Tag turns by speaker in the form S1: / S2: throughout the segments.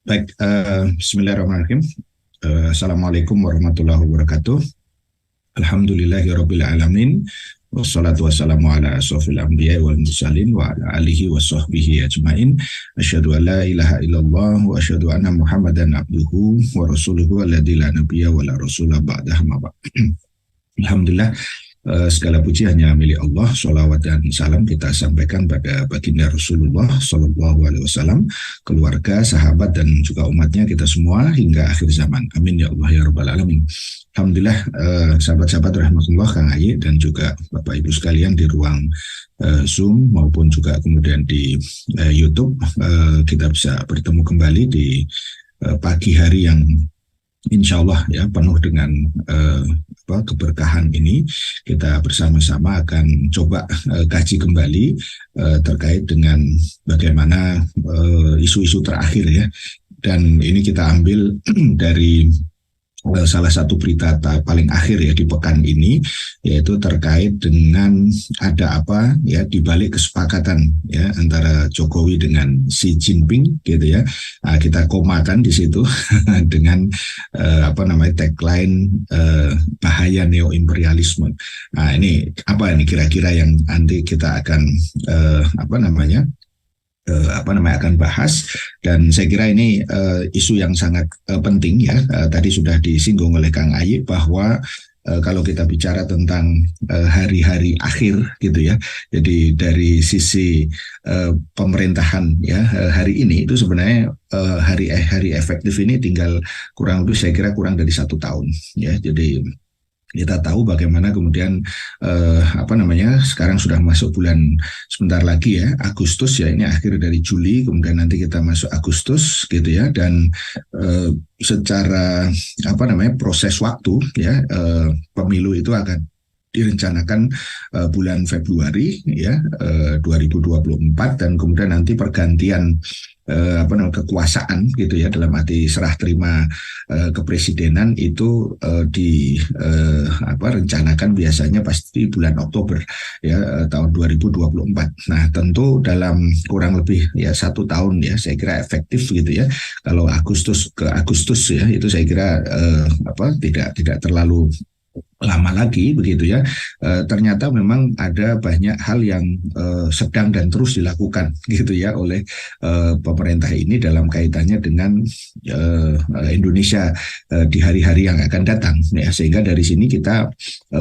S1: Baik, Bismillahirrahmanirrahim. Assalamualaikum warahmatullahi wabarakatuh. Alhamdulillahirabbil alamin. Wassalatu wassalamu ala asrofil anbiya wal mursalin wa ala alihi wa sahbihi ajmain. Asyhadu an la ilaha illallah wa asyhadu anna Muhammadan abduhu wa rasuluhu alladzi la nabiyya wa la rasula ba'dahu. Alhamdulillah, segala puji hanya milik Allah. Sholawat dan salam kita sampaikan pada baginda Rasulullah Shallallahu Alaihi Wasallam, keluarga, sahabat dan juga umatnya kita semua hingga akhir zaman. Amin ya Allah ya Rabbal Alamin. Alhamdulillah, sahabat-sahabat rahmatullah, Kang Ayi dan juga Bapak Ibu sekalian di ruang Zoom maupun juga kemudian di YouTube, kita bisa bertemu kembali di pagi hari yang insya Allah ya penuh dengan keberkahan ini. Kita bersama-sama akan coba kaji kembali terkait dengan bagaimana isu-isu terakhir ya, dan ini kita ambil dari salah satu berita paling akhir ya di pekan ini, yaitu terkait dengan ada apa ya di balik kesepakatan ya antara Jokowi dengan Xi Jinping gitu ya. Nah, kita komakan di situ dengan tagline bahaya neoimperialisme. Nah, ini apa ini kira-kira yang nanti kita akan akan bahas, dan saya kira ini isu yang sangat penting ya. Tadi sudah disinggung oleh Kang Ayi bahwa kalau kita bicara tentang hari-hari akhir gitu ya, jadi dari sisi pemerintahan ya, hari ini itu sebenarnya hari efektif ini tinggal kurang lebih saya kira kurang dari 1 tahun ya. Jadi kita tahu bagaimana kemudian sekarang sudah masuk bulan sebentar lagi ya, Agustus ya, ini akhir dari Juli, kemudian nanti kita masuk Agustus gitu ya, dan secara proses waktu ya, pemilu itu akan direncanakan bulan Februari ya 2024, dan kemudian nanti pergantian kekuasaan gitu ya, dalam arti serah terima kepresidenan itu rencanakan biasanya pasti bulan Oktober ya tahun 2024. Nah, tentu dalam kurang lebih ya 1 tahun ya saya kira efektif gitu ya. Kalau Agustus ke Agustus ya, itu saya kira tidak terlalu lama lagi begitu ya. Ternyata memang ada banyak hal yang sedang dan terus dilakukan gitu ya oleh pemerintah ini dalam kaitannya dengan Indonesia di hari-hari yang akan datang ya, sehingga dari sini kita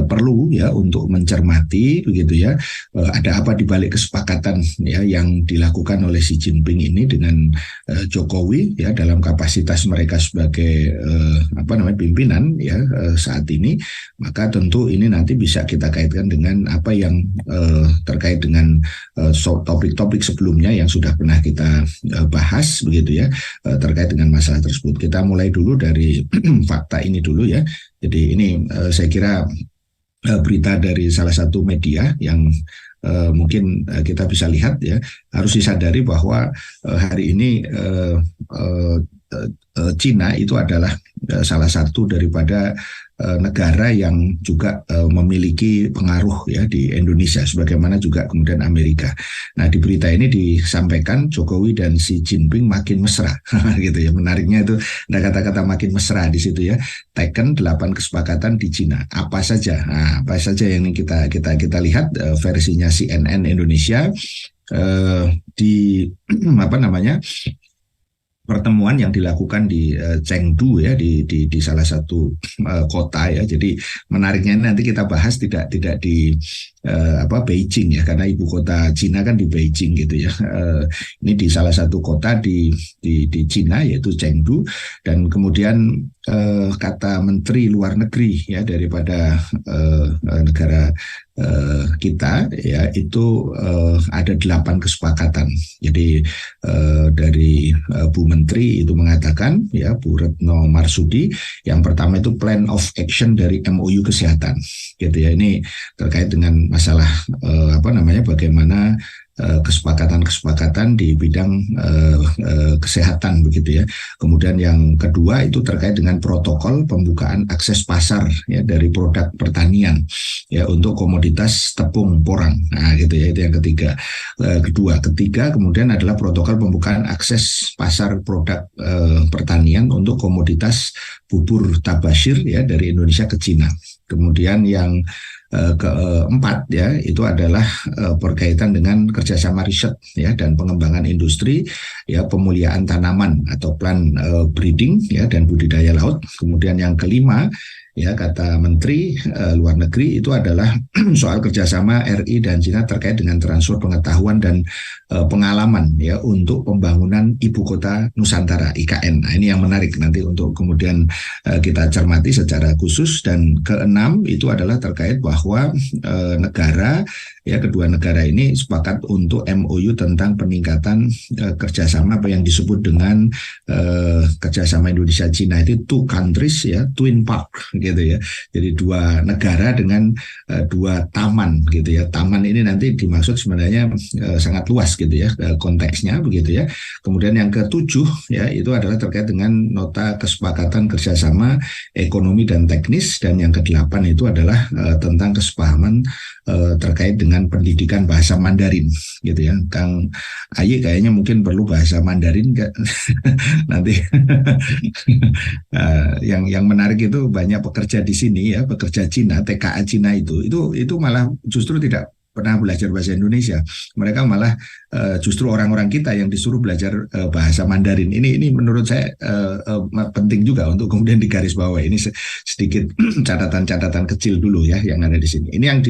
S1: perlu ya untuk mencermati begitu ya, ada apa di balik kesepakatan ya yang dilakukan oleh Xi Jinping ini dengan Jokowi ya dalam kapasitas mereka sebagai pimpinan ya saat ini. Maka tentu ini nanti bisa kita kaitkan dengan apa yang terkait dengan topik-topik sebelumnya yang sudah pernah kita bahas begitu ya, terkait dengan masalah tersebut. Kita mulai dulu dari fakta ini dulu ya. Jadi ini saya kira berita dari salah satu media yang mungkin kita bisa lihat ya. Harus disadari bahwa hari ini Cina itu adalah salah satu daripada negara yang juga memiliki pengaruh ya di Indonesia, sebagaimana juga kemudian Amerika. Nah, di berita ini disampaikan Jokowi dan Xi Jinping makin mesra gitu ya. Menariknya itu ada kata-kata makin mesra di situ ya. Taken 8 kesepakatan di Cina. Apa saja? Nah, apa saja yang kita lihat versinya CNN Indonesia di pertemuan yang dilakukan di Chengdu ya, di salah satu kota ya. Jadi menariknya nanti kita bahas tidak di Beijing ya, karena ibu kota Cina kan di Beijing gitu ya. Ini di salah satu kota di Cina yaitu Chengdu, dan kemudian kata Menteri Luar Negeri ya daripada negara kita ya itu ada 8 kesepakatan. Jadi dari Bu Menteri itu mengatakan ya, Bu Retno Marsudi, yang pertama itu plan of action dari MOU kesehatan gitu ya. Ini terkait dengan masalah bagaimana kesepakatan-kesepakatan di bidang kesehatan begitu ya. Kemudian yang kedua itu terkait dengan protokol pembukaan akses pasar ya dari produk pertanian ya untuk komoditas tepung porang. Nah, gitu ya, itu yang ketiga. Ketiga kemudian adalah protokol pembukaan akses pasar produk pertanian untuk komoditas bubur tabashir ya dari Indonesia ke Cina. Kemudian yang keempat ya itu adalah berkaitan dengan kerjasama riset ya dan pengembangan industri ya pemuliaan tanaman atau plant breeding ya dan budidaya laut. Kemudian yang kelima ya kata Menteri Luar Negeri itu adalah soal kerjasama RI dan Cina terkait dengan transfer pengetahuan dan pengalaman ya untuk pembangunan ibu kota Nusantara IKN. Nah, ini yang menarik nanti untuk kemudian kita cermati secara khusus. Dan keenam itu adalah terkait bahwa negara ya kedua negara ini sepakat untuk MOU tentang peningkatan kerjasama apa yang disebut dengan kerjasama Indonesia Cina itu two countries ya twin park gitu ya. Jadi dua negara dengan dua taman gitu ya. Taman ini nanti dimaksud sebenarnya sangat luas gitu ya konteksnya begitu ya. Kemudian yang ketujuh ya itu adalah terkait dengan nota kesepakatan kerjasama ekonomi dan teknis, dan yang kedelapan itu adalah tentang kesepahaman terkait dengan pendidikan bahasa Mandarin gitu ya. Kang Ayi kayaknya mungkin perlu bahasa Mandarin nggak? Nanti yang menarik itu banyak pekerja di sini ya, pekerja Cina, TKA Cina itu malah justru tidak pernah belajar bahasa Indonesia. Mereka malah justru orang-orang kita yang disuruh belajar bahasa Mandarin. Ini menurut saya penting juga untuk kemudian digarisbawahi. Ini sedikit catatan-catatan kecil dulu ya yang ada di sini. Ini yang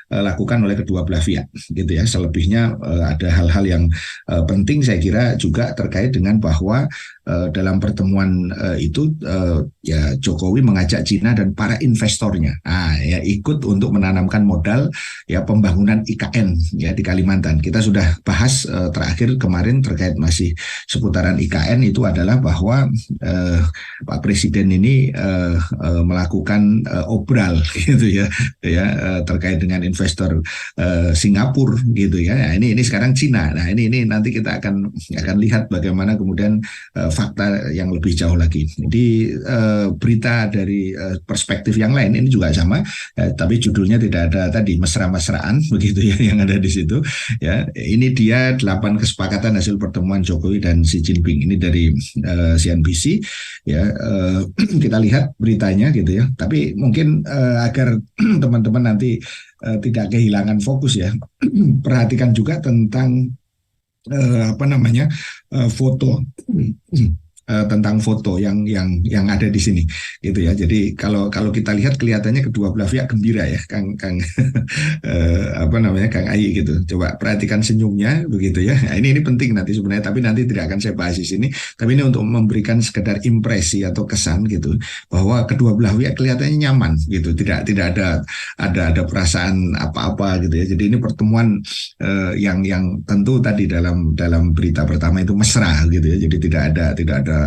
S1: lakukan oleh kedua belah pihak gitu ya. Selebihnya ada hal-hal yang penting saya kira juga terkait dengan bahwa dalam pertemuan itu ya Jokowi mengajak Cina dan para investornya ya ikut untuk menanamkan modal ya pembangunan IKN ya di Kalimantan. Kita sudah bahas terakhir kemarin terkait masih seputaran IKN itu adalah bahwa Pak Presiden ini melakukan obral gitu ya terkait dengan investor Singapura gitu ya. Nah, ini sekarang Cina. Nah, ini nanti kita akan lihat bagaimana kemudian fakta yang lebih jauh lagi. Jadi berita dari perspektif yang lain ini juga sama, tapi judulnya tidak ada tadi mesra-mesraan begitu ya yang ada di situ. Ya, ini dia 8 kesepakatan hasil pertemuan Jokowi dan Xi Jinping. Ini dari CNBC. Ya, kita lihat beritanya gitu ya. Tapi mungkin agar teman-teman nanti tidak kehilangan fokus ya, perhatikan juga tentang foto tentang foto yang ada di sini gitu ya. Jadi kalau kita lihat kelihatannya kedua belah pihak gembira ya, Kang Kang Kang Ayi gitu. Coba perhatikan senyumnya begitu ya. Nah, ini penting nanti sebenarnya, tapi nanti tidak akan saya bahas di sini. Tapi ini untuk memberikan sekedar impresi atau kesan gitu bahwa kedua belah pihak kelihatannya nyaman gitu. Tidak ada perasaan apa-apa gitu ya. Jadi ini pertemuan yang tentu tadi dalam berita pertama itu mesra gitu ya. Jadi tidak ada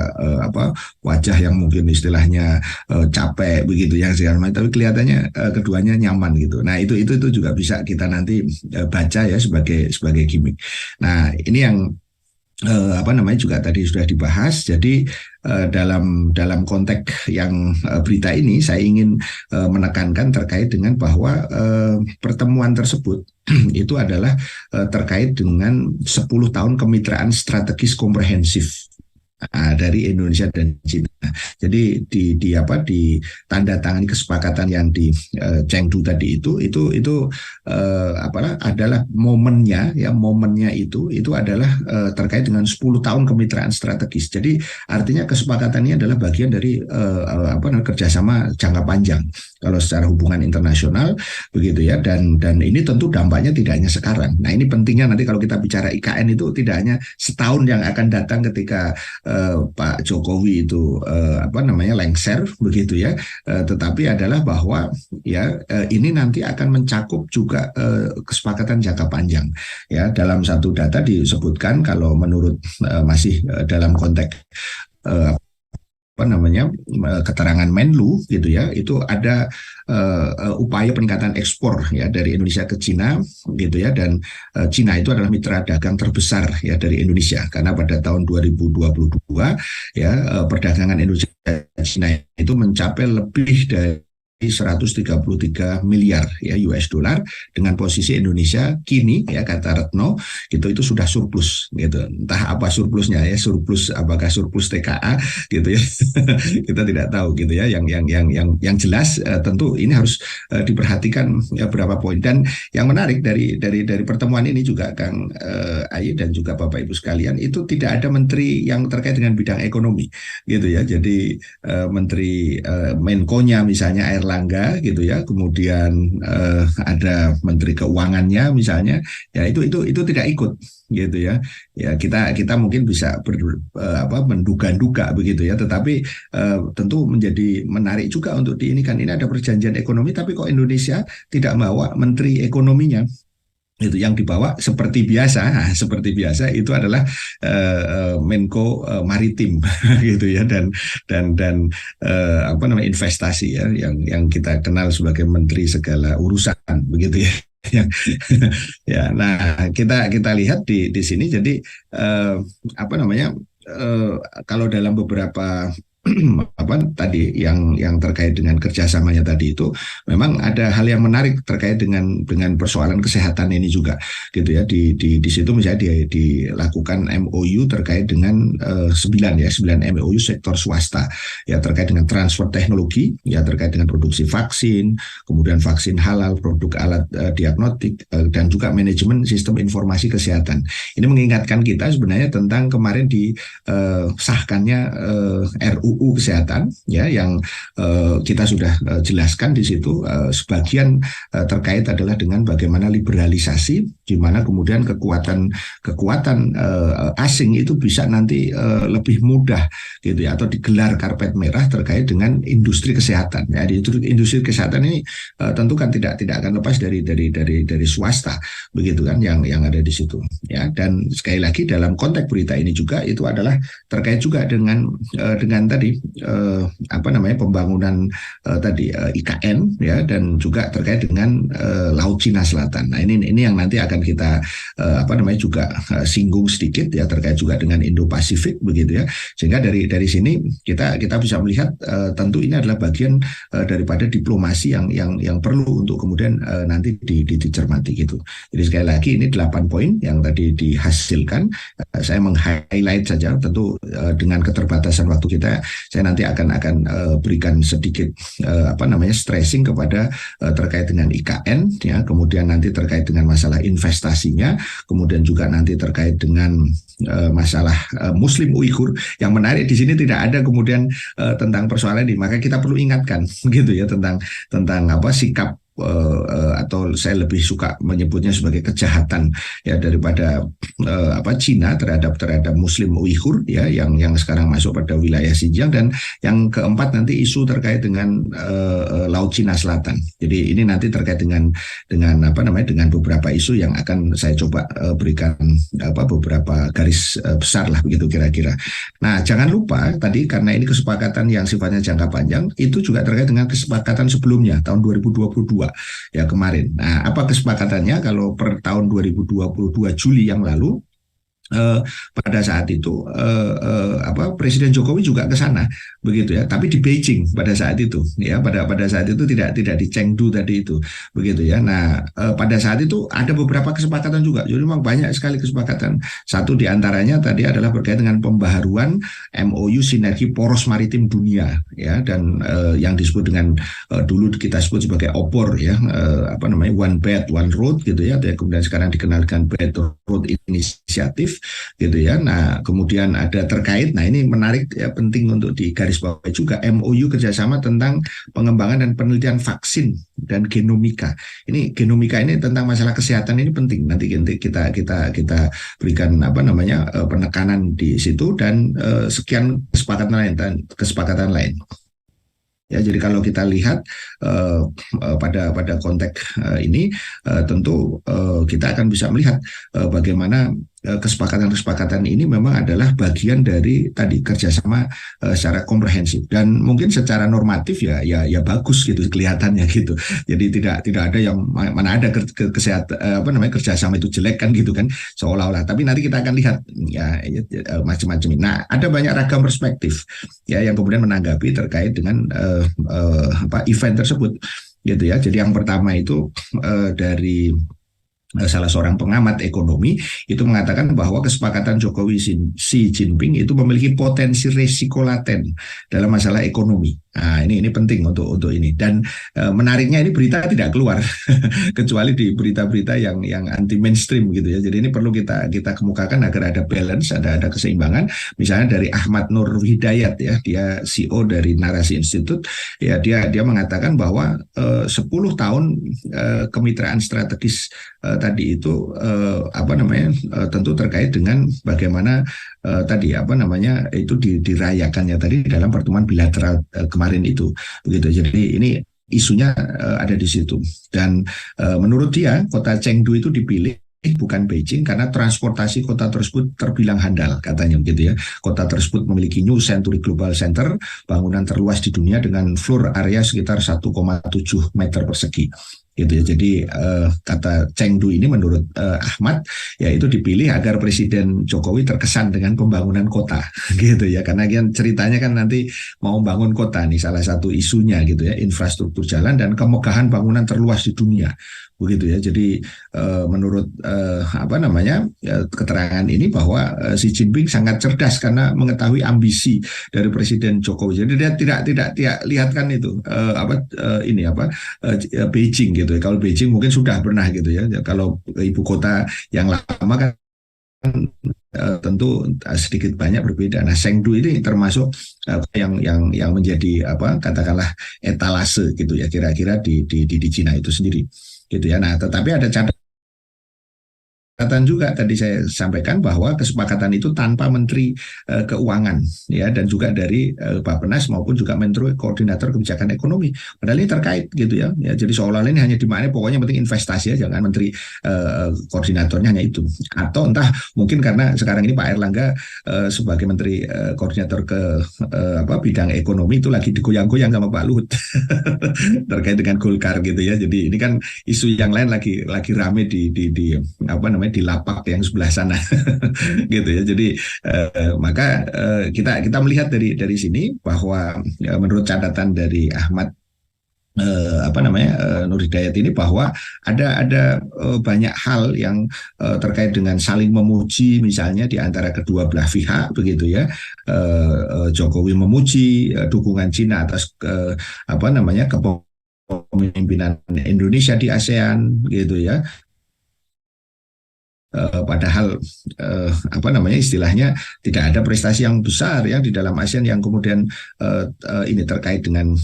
S1: wajah yang mungkin istilahnya capek begitu ya segala macam, tapi kelihatannya keduanya nyaman gitu. Nah itu juga bisa kita nanti baca ya sebagai gimmick. Nah ini yang juga tadi sudah dibahas. Jadi dalam konteks yang berita ini saya ingin menekankan terkait dengan bahwa pertemuan tersebut itu adalah terkait dengan 10 tahun kemitraan strategis komprehensif dari Indonesia dan Cina. Jadi ditandatangani kesepakatan yang di Chengdu tadi itu adalah momennya itu adalah terkait dengan 10 tahun kemitraan strategis. Jadi artinya kesepakatan ini adalah bagian dari kerjasama jangka panjang kalau secara hubungan internasional begitu ya, dan ini tentu dampaknya tidak hanya sekarang. Nah ini pentingnya nanti kalau kita bicara IKN itu tidak hanya setahun yang akan datang ketika Pak Jokowi itu lengser begitu ya, tetapi adalah bahwa ya ini nanti akan mencakup juga kesepakatan jangka panjang ya. Dalam satu data disebutkan kalau menurut masih dalam konteks apa namanya keterangan Menlu gitu ya, itu ada upaya peningkatan ekspor ya dari Indonesia ke Cina gitu ya, dan Cina itu adalah mitra dagang terbesar ya dari Indonesia karena pada tahun 2022 ya perdagangan Indonesia Cina itu mencapai lebih dari 133 miliar ya US dollar, dengan posisi Indonesia kini ya kata Retno itu sudah surplus gitu, entah apa surplusnya ya, surplus apakah surplus TKA gitu ya kita tidak tahu gitu ya, yang jelas tentu ini harus diperhatikan ya berapa poin. Dan yang menarik dari pertemuan ini juga Kang Ayi dan juga Bapak Ibu sekalian, itu tidak ada menteri yang terkait dengan bidang ekonomi gitu ya, jadi menteri Menko-nya misalnya Erlangga gitu ya, kemudian ada menteri keuangannya misalnya ya, itu tidak ikut gitu ya. Ya kita mungkin bisa menduga-duga begitu ya, tetapi tentu menjadi menarik juga untuk ini ada perjanjian ekonomi tapi kok Indonesia tidak bawa menteri ekonominya. Itu yang dibawa seperti biasa, seperti biasa itu adalah Menko Maritim gitu ya, dan apa namanya investasi ya, yang kita kenal sebagai menteri segala urusan begitu ya. yang ya, nah kita lihat di sini, jadi apa namanya kalau dalam beberapa apa tadi yang terkait dengan kerjasamanya tadi itu, memang ada hal yang menarik terkait dengan persoalan kesehatan ini juga gitu ya, di situ misalnya dilakukan MOU terkait dengan 9 MOU sektor swasta ya, terkait dengan transfer teknologi ya, terkait dengan produksi vaksin, kemudian vaksin halal, produk alat diagnostik, dan juga manajemen sistem informasi kesehatan. Ini mengingatkan kita sebenarnya tentang kemarin disahkannya RUU Kesehatan ya, yang kita sudah jelaskan di situ, sebagian terkait adalah dengan bagaimana liberalisasi, di mana kemudian kekuatan asing itu bisa nanti lebih mudah gitu ya, atau digelar karpet merah terkait dengan industri kesehatan ya. Di industri kesehatan ini tentu kan tidak akan lepas dari swasta begitu kan, yang ada di situ ya. Dan sekali lagi dalam konteks berita ini juga itu adalah terkait juga dengan tadi apa namanya pembangunan tadi IKN ya, dan juga terkait dengan Laut Cina Selatan. Nah ini yang nanti akan kita apa namanya juga singgung sedikit ya, terkait juga dengan Indo-Pasifik begitu ya. Sehingga dari sini kita bisa melihat tentu ini adalah bagian daripada diplomasi yang perlu untuk kemudian nanti dicermati gitu. Jadi sekali lagi ini 8 poin yang tadi dihasilkan. Saya meng-highlight saja, tentu dengan keterbatasan waktu kita, saya nanti akan berikan sedikit apa namanya stressing kepada terkait dengan IKN ya, kemudian nanti terkait dengan masalah investasinya, kemudian juga nanti terkait dengan masalah Muslim Uighur. Yang menarik di sini tidak ada kemudian tentang persoalan ini, maka kita perlu ingatkan gitu ya, tentang apa sikap atau saya lebih suka menyebutnya sebagai kejahatan ya daripada Cina terhadap Muslim Uighur ya, yang sekarang masuk pada wilayah Xinjiang. Dan yang keempat nanti isu terkait dengan Laut Cina Selatan. Jadi ini nanti terkait dengan apa namanya dengan beberapa isu yang akan saya coba berikan beberapa garis besar lah begitu kira-kira. Nah, jangan lupa tadi, karena ini kesepakatan yang sifatnya jangka panjang, itu juga terkait dengan kesepakatan sebelumnya tahun 2022 ya kemarin. Nah, apa kesepakatannya? Kalau per tahun 2022 Juli yang lalu, pada saat itu Presiden Jokowi juga ke sana begitu ya, tapi di Beijing pada saat itu ya, pada saat itu tidak di Chengdu tadi itu begitu ya. Nah, pada saat itu ada beberapa kesepakatan juga, jadi memang banyak sekali kesepakatan. Satu diantaranya tadi adalah berkait dengan pembaharuan MOU sinergi poros maritim dunia ya, dan yang disebut dengan dulu kita sebut sebagai OPOR ya, One Belt One Road gitu ya, kemudian sekarang dikenalkan Belt Road Initiative gitu ya. Nah, kemudian ada terkait, nah ini menarik ya, penting untuk digarisbawahi juga, MOU kerjasama tentang pengembangan dan penelitian vaksin dan genomika. Ini genomika ini tentang masalah kesehatan, ini penting. Nanti kita berikan penekanan di situ, dan sekian kesepakatan lain. Ya, jadi kalau kita lihat pada konteks ini tentu kita akan bisa melihat bagaimana kesepakatan-kesepakatan ini memang adalah bagian dari tadi kerjasama secara komprehensif, dan mungkin secara normatif ya bagus gitu kelihatannya gitu. Jadi tidak ada yang mana ada kesehatan apa namanya kerjasama itu jelek kan gitu kan seolah-olah. Tapi nanti kita akan lihat macam-macam. Nah, ada banyak ragam perspektif ya yang kemudian menanggapi terkait dengan event tersebut gitu ya. Jadi yang pertama itu dari salah seorang pengamat ekonomi itu mengatakan bahwa kesepakatan Jokowi Xi Jinping itu memiliki potensi resiko laten dalam masalah ekonomi. Nah, ini penting untuk ini, dan menariknya ini berita tidak keluar kecuali di berita-berita yang anti mainstream gitu ya. Jadi ini perlu kita kemukakan agar ada balance, ada keseimbangan. Misalnya dari Ahmad Nur Hidayat ya, dia CEO dari Narasi Institute ya, dia mengatakan bahwa 10 tahun kemitraan strategis tadi itu tentu terkait dengan bagaimana tadi itu dirayakannya tadi dalam pertemuan bilateral kemarin itu begitu. Jadi ini isunya ada di situ, dan menurut dia kota Chengdu itu dipilih bukan Beijing karena transportasi kota tersebut terbilang handal katanya begitu ya. Kota tersebut memiliki New Century Global Center, bangunan terluas di dunia dengan floor area sekitar 1,7 meter persegi gitu ya. Jadi kata Chengdu ini menurut Ahmad ya itu dipilih agar Presiden Jokowi terkesan dengan pembangunan kota gitu ya, karena kan ceritanya kan nanti mau membangun kota nih, salah satu isunya gitu ya, infrastruktur jalan dan kemegahan bangunan terluas di dunia begitu ya. Jadi menurut keterangan ini bahwa Xi Jinping sangat cerdas karena mengetahui ambisi dari Presiden Jokowi. Jadi dia tidak lihatkan itu Beijing gitu ya. Kalau Beijing mungkin sudah pernah gitu ya. Kalau ibu kota yang lama kan tentu sedikit banyak berbeda. Nah, Chengdu ini termasuk yang menjadi katakanlah etalase gitu ya kira-kira di Cina itu sendiri gitu ya. Nah, tetapi ada catatan juga tadi saya sampaikan bahwa kesepakatan itu tanpa Menteri Keuangan ya, dan juga dari Bappenas maupun juga Menteri Koordinator Kebijakan Ekonomi. Padahal ini terkait gitu ya. Jadi seolah-olah ini hanya dimaknai pokoknya penting investasi ya, jangan Menteri koordinatornya hanya itu. Atau entah mungkin karena sekarang ini Pak Erlangga sebagai Menteri Koordinator ke bidang ekonomi itu lagi digoyang-goyang sama Pak Luhut terkait dengan Golkar gitu ya. Jadi ini kan isu yang lain lagi rame di lapak yang sebelah sana gitu ya. Jadi maka kita melihat dari sini bahwa menurut catatan dari Ahmad Nur Hidayat ini bahwa ada banyak hal yang terkait dengan saling memuji misalnya di antara kedua belah pihak begitu ya. Jokowi memuji dukungan Cina atas kepemimpinan Indonesia di ASEAN gitu ya. Padahal istilahnya tidak ada prestasi yang besar ya di dalam ASEAN yang kemudian ini terkait dengan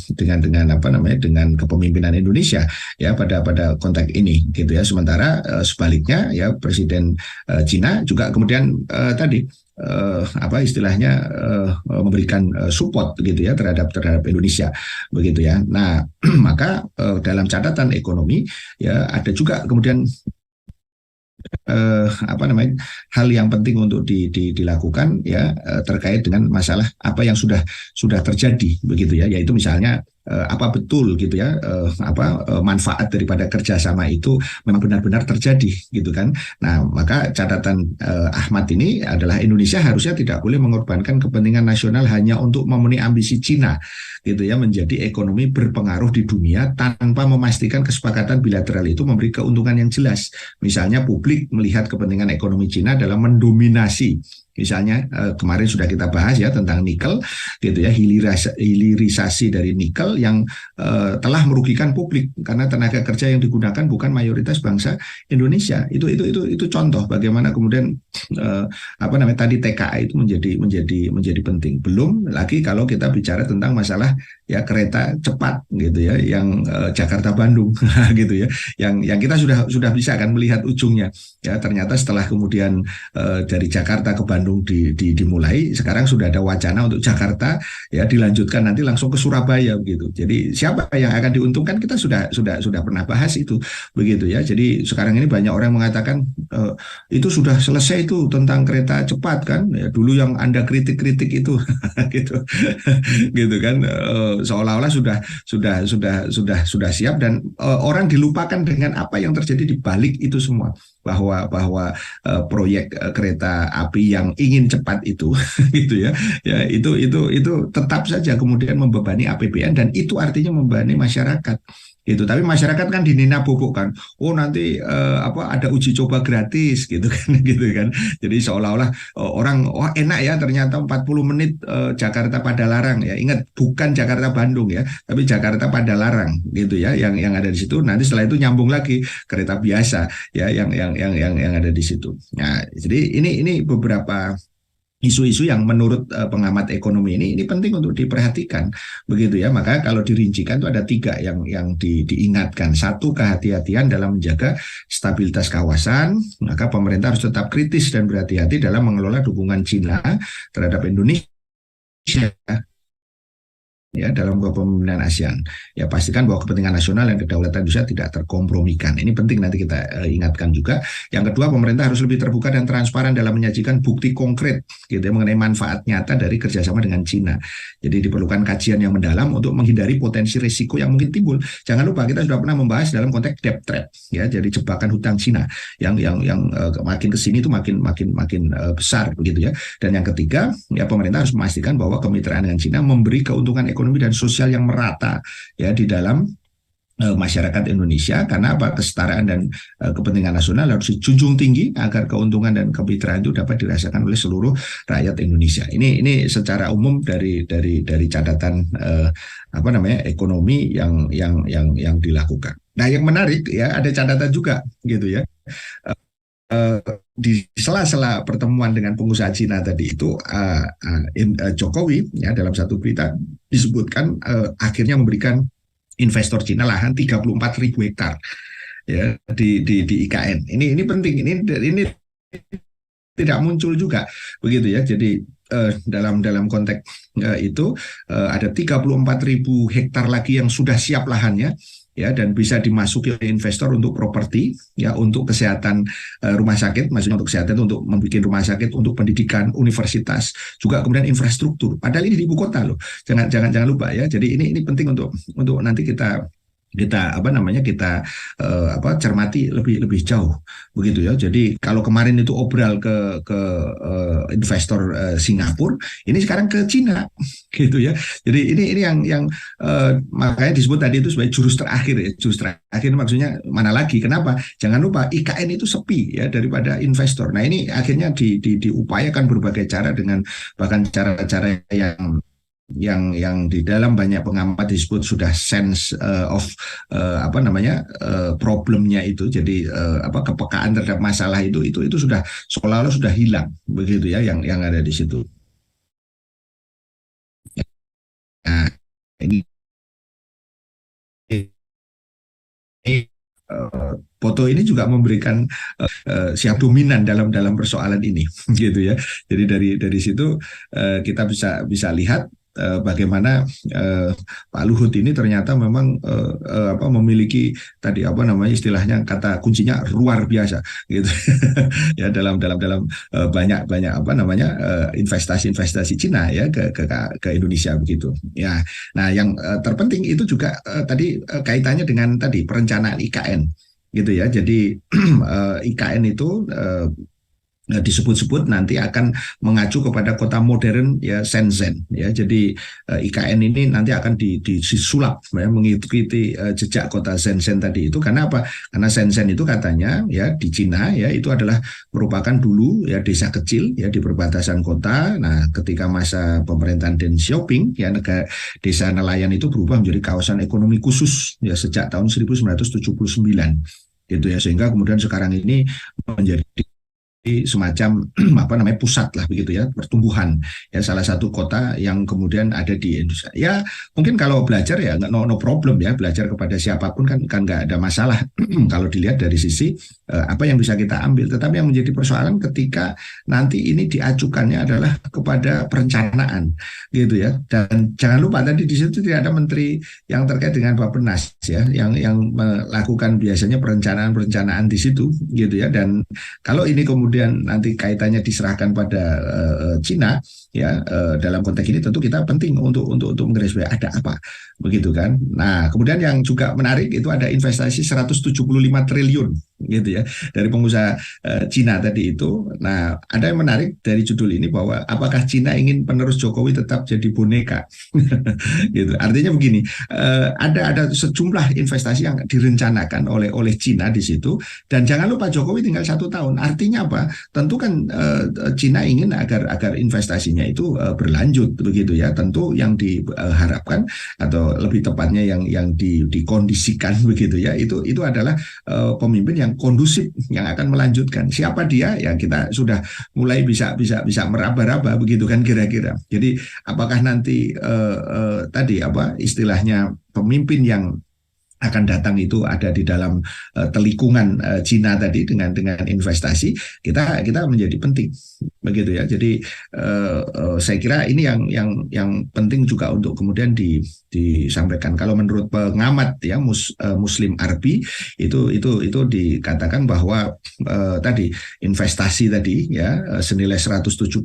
S1: kepemimpinan Indonesia ya pada konteks ini gitu ya. Sementara sebaliknya ya Presiden Cina juga kemudian memberikan support gitu ya terhadap Indonesia begitu ya. Nah, maka dalam catatan ekonomi ya ada juga kemudian hal yang penting untuk dilakukan ya terkait dengan masalah apa yang sudah terjadi begitu ya, yaitu misalnya apa betul gitu ya manfaat daripada kerjasama itu memang benar-benar terjadi gitu kan. Nah, maka catatan Ahmad ini adalah Indonesia harusnya tidak boleh mengorbankan kepentingan nasional hanya untuk memenuhi ambisi Cina gitu ya, menjadi ekonomi berpengaruh di dunia tanpa memastikan kesepakatan bilateral itu memberi keuntungan yang jelas. Misalnya publik melihat kepentingan ekonomi Cina dalam mendominasi. Misalnya kemarin sudah kita bahas ya tentang nikel gitu ya, hilirisasi dari nikel yang telah merugikan publik karena tenaga kerja yang digunakan bukan mayoritas bangsa Indonesia. Itu contoh bagaimana kemudian tadi TKA itu menjadi penting. Belum lagi kalau kita bicara tentang masalah ya kereta cepat gitu ya, yang Jakarta Bandung gitu ya, yang kita sudah bisa kan melihat ujungnya ya. Ternyata setelah kemudian dari Jakarta ke Bandung dimulai, sekarang sudah ada wacana untuk Jakarta ya dilanjutkan nanti langsung ke Surabaya begitu. Jadi siapa yang akan diuntungkan, kita sudah pernah bahas itu begitu ya. Jadi sekarang ini banyak orang mengatakan itu sudah selesai itu tentang kereta cepat kan ya, dulu yang Anda kritik-kritik itu gitu gitu kan, seolah-olah sudah siap, dan orang dilupakan dengan apa yang terjadi di balik itu semua, bahwa proyek kereta api yang ingin cepat itu gitu ya, ya itu tetap saja kemudian membebani APBN, dan itu artinya membebani masyarakat gitu. Tapi masyarakat kan dinina bobok kan, oh nanti apa ada uji coba gratis gitu kan gitu kan. Jadi seolah-olah orang wah enak ya, ternyata 40 menit Jakarta Padalarang ya. Ingat, bukan Jakarta Bandung ya, tapi Jakarta Padalarang gitu ya, yang ada di situ. Nanti setelah itu nyambung lagi kereta biasa ya, yang ada di situ. Nah, jadi ini beberapa isu-isu yang menurut pengamat ekonomi ini penting untuk diperhatikan begitu ya. Maka kalau dirincikan itu ada tiga yang diingatkan. Satu, kehati-hatian dalam menjaga stabilitas kawasan. Maka pemerintah harus tetap kritis dan berhati-hati dalam mengelola dukungan Cina terhadap Indonesia ya dalam kepemimpinan ASEAN. Ya pastikan bahwa kepentingan nasional dan kedaulatan Indonesia tidak terkompromikan. Ini penting nanti kita ingatkan juga. Yang kedua, pemerintah harus lebih terbuka dan transparan dalam menyajikan bukti konkret gitu ya, mengenai manfaat nyata dari kerjasama dengan Cina. Jadi diperlukan kajian yang mendalam untuk menghindari potensi risiko yang mungkin timbul. Jangan lupa kita sudah pernah membahas dalam konteks debt trap ya, jadi jebakan hutang Cina yang makin kesini itu makin besar begitu ya. Dan yang ketiga, ya pemerintah harus memastikan bahwa kemitraan dengan Cina memberi keuntungan ekonomi dan sosial yang merata ya di dalam masyarakat Indonesia. Karena apa? Kesetaraan dan kepentingan nasional harus dijunjung tinggi agar keuntungan dan kemitraan itu dapat dirasakan oleh seluruh rakyat Indonesia. Ini secara umum dari catatan apa namanya ekonomi yang dilakukan. Nah, yang menarik ya, ada catatan juga gitu ya. Di sela-sela pertemuan dengan pengusaha Cina tadi itu, Jokowi ya dalam satu berita disebutkan akhirnya memberikan investor Cina lahan 34.000 hektar ya di IKN. Ini penting, ini tidak muncul juga begitu ya. Jadi dalam konteks itu ada 34.000 hektar lagi yang sudah siap lahannya ya, dan bisa dimasuki oleh investor untuk properti ya, untuk kesehatan rumah sakit, maksudnya untuk kesehatan, untuk membuat rumah sakit, untuk pendidikan, universitas, juga kemudian infrastruktur. Padahal ini di ibu kota loh. Jangan lupa ya. Jadi ini penting untuk nanti kita cermati lebih jauh begitu ya. Jadi kalau kemarin itu obral ke investor Singapura, ini sekarang ke Cina gitu ya. Jadi ini yang makanya disebut tadi itu sebagai jurus terakhir ya. Jurus terakhir maksudnya mana lagi? Kenapa? Jangan lupa IKN itu sepi ya daripada investor. Nah, ini akhirnya diupayakan berbagai cara, dengan bahkan cara-cara yang di dalam banyak pengamat disebut sudah sense of problemnya itu. Jadi kepekaan terhadap masalah itu sudah seolah-olah sudah hilang begitu ya, yang ada di situ. Nah, ini foto ini juga memberikan siap dominan dalam persoalan ini gitu ya. Jadi dari situ kita bisa lihat bagaimana Pak Luhut ini ternyata memang memiliki tadi istilahnya, kata kuncinya luar biasa gitu ya, dalam banyak investasi Cina ya ke Indonesia begitu ya. Nah, yang terpenting itu juga tadi kaitannya dengan tadi perencanaan IKN gitu ya. Jadi IKN itu disebut-sebut nanti akan mengacu kepada kota modern ya, Shenzhen ya. Jadi IKN ini nanti akan disulap ya, mengikuti jejak kota Shenzhen tadi itu. Karena apa? Karena Shenzhen itu katanya ya di Cina ya, itu adalah merupakan dulu ya desa kecil ya di perbatasan kota. Nah, ketika masa pemerintahan Deng Xiaoping ya, desa nelayan itu berubah menjadi kawasan ekonomi khusus ya sejak tahun 1979 gitu ya, sehingga kemudian sekarang ini menjadi semacam apa namanya pusat lah begitu ya pertumbuhan ya salah satu kota yang kemudian ada di Indonesia ya mungkin kalau belajar ya no problem ya belajar kepada siapapun kan nggak ada masalah kalau dilihat dari sisi apa yang bisa kita ambil tetapi yang menjadi persoalan ketika nanti ini diajukannya adalah kepada perencanaan gitu ya dan jangan lupa tadi di situ tidak ada menteri yang terkait dengan Bappenas ya yang melakukan biasanya perencanaan di situ gitu ya dan kalau ini kemudian nanti kaitannya diserahkan pada Cina, ya dalam konteks ini tentu kita penting untuk menggarisbawahi ada apa, begitu kan? Nah, kemudian yang juga menarik itu ada investasi 175 triliun, gitu ya, dari pengusaha Cina tadi itu. Nah, ada yang menarik dari judul ini bahwa apakah Cina ingin penerus Jokowi tetap jadi boneka, gitu. Artinya begini, ada sejumlah investasi yang direncanakan oleh Cina di situ, dan jangan lupa Jokowi tinggal 1 tahun. Artinya apa? Tentu kan Cina ingin agar investasinya itu berlanjut begitu ya. Tentu yang diharapkan atau lebih tepatnya yang dikondisikan begitu ya itu adalah pemimpin yang kondusif yang akan melanjutkan. Siapa dia? Ya kita sudah mulai bisa meraba-raba begitu kan kira-kira. Jadi apakah nanti tadi apa istilahnya pemimpin yang akan datang itu ada di dalam telikungan Cina tadi dengan investasi kita menjadi penting begitu ya jadi saya kira ini yang penting juga untuk kemudian disampaikan kalau menurut pengamat ya Muslim Arbi itu dikatakan bahwa tadi investasi tadi ya senilai 175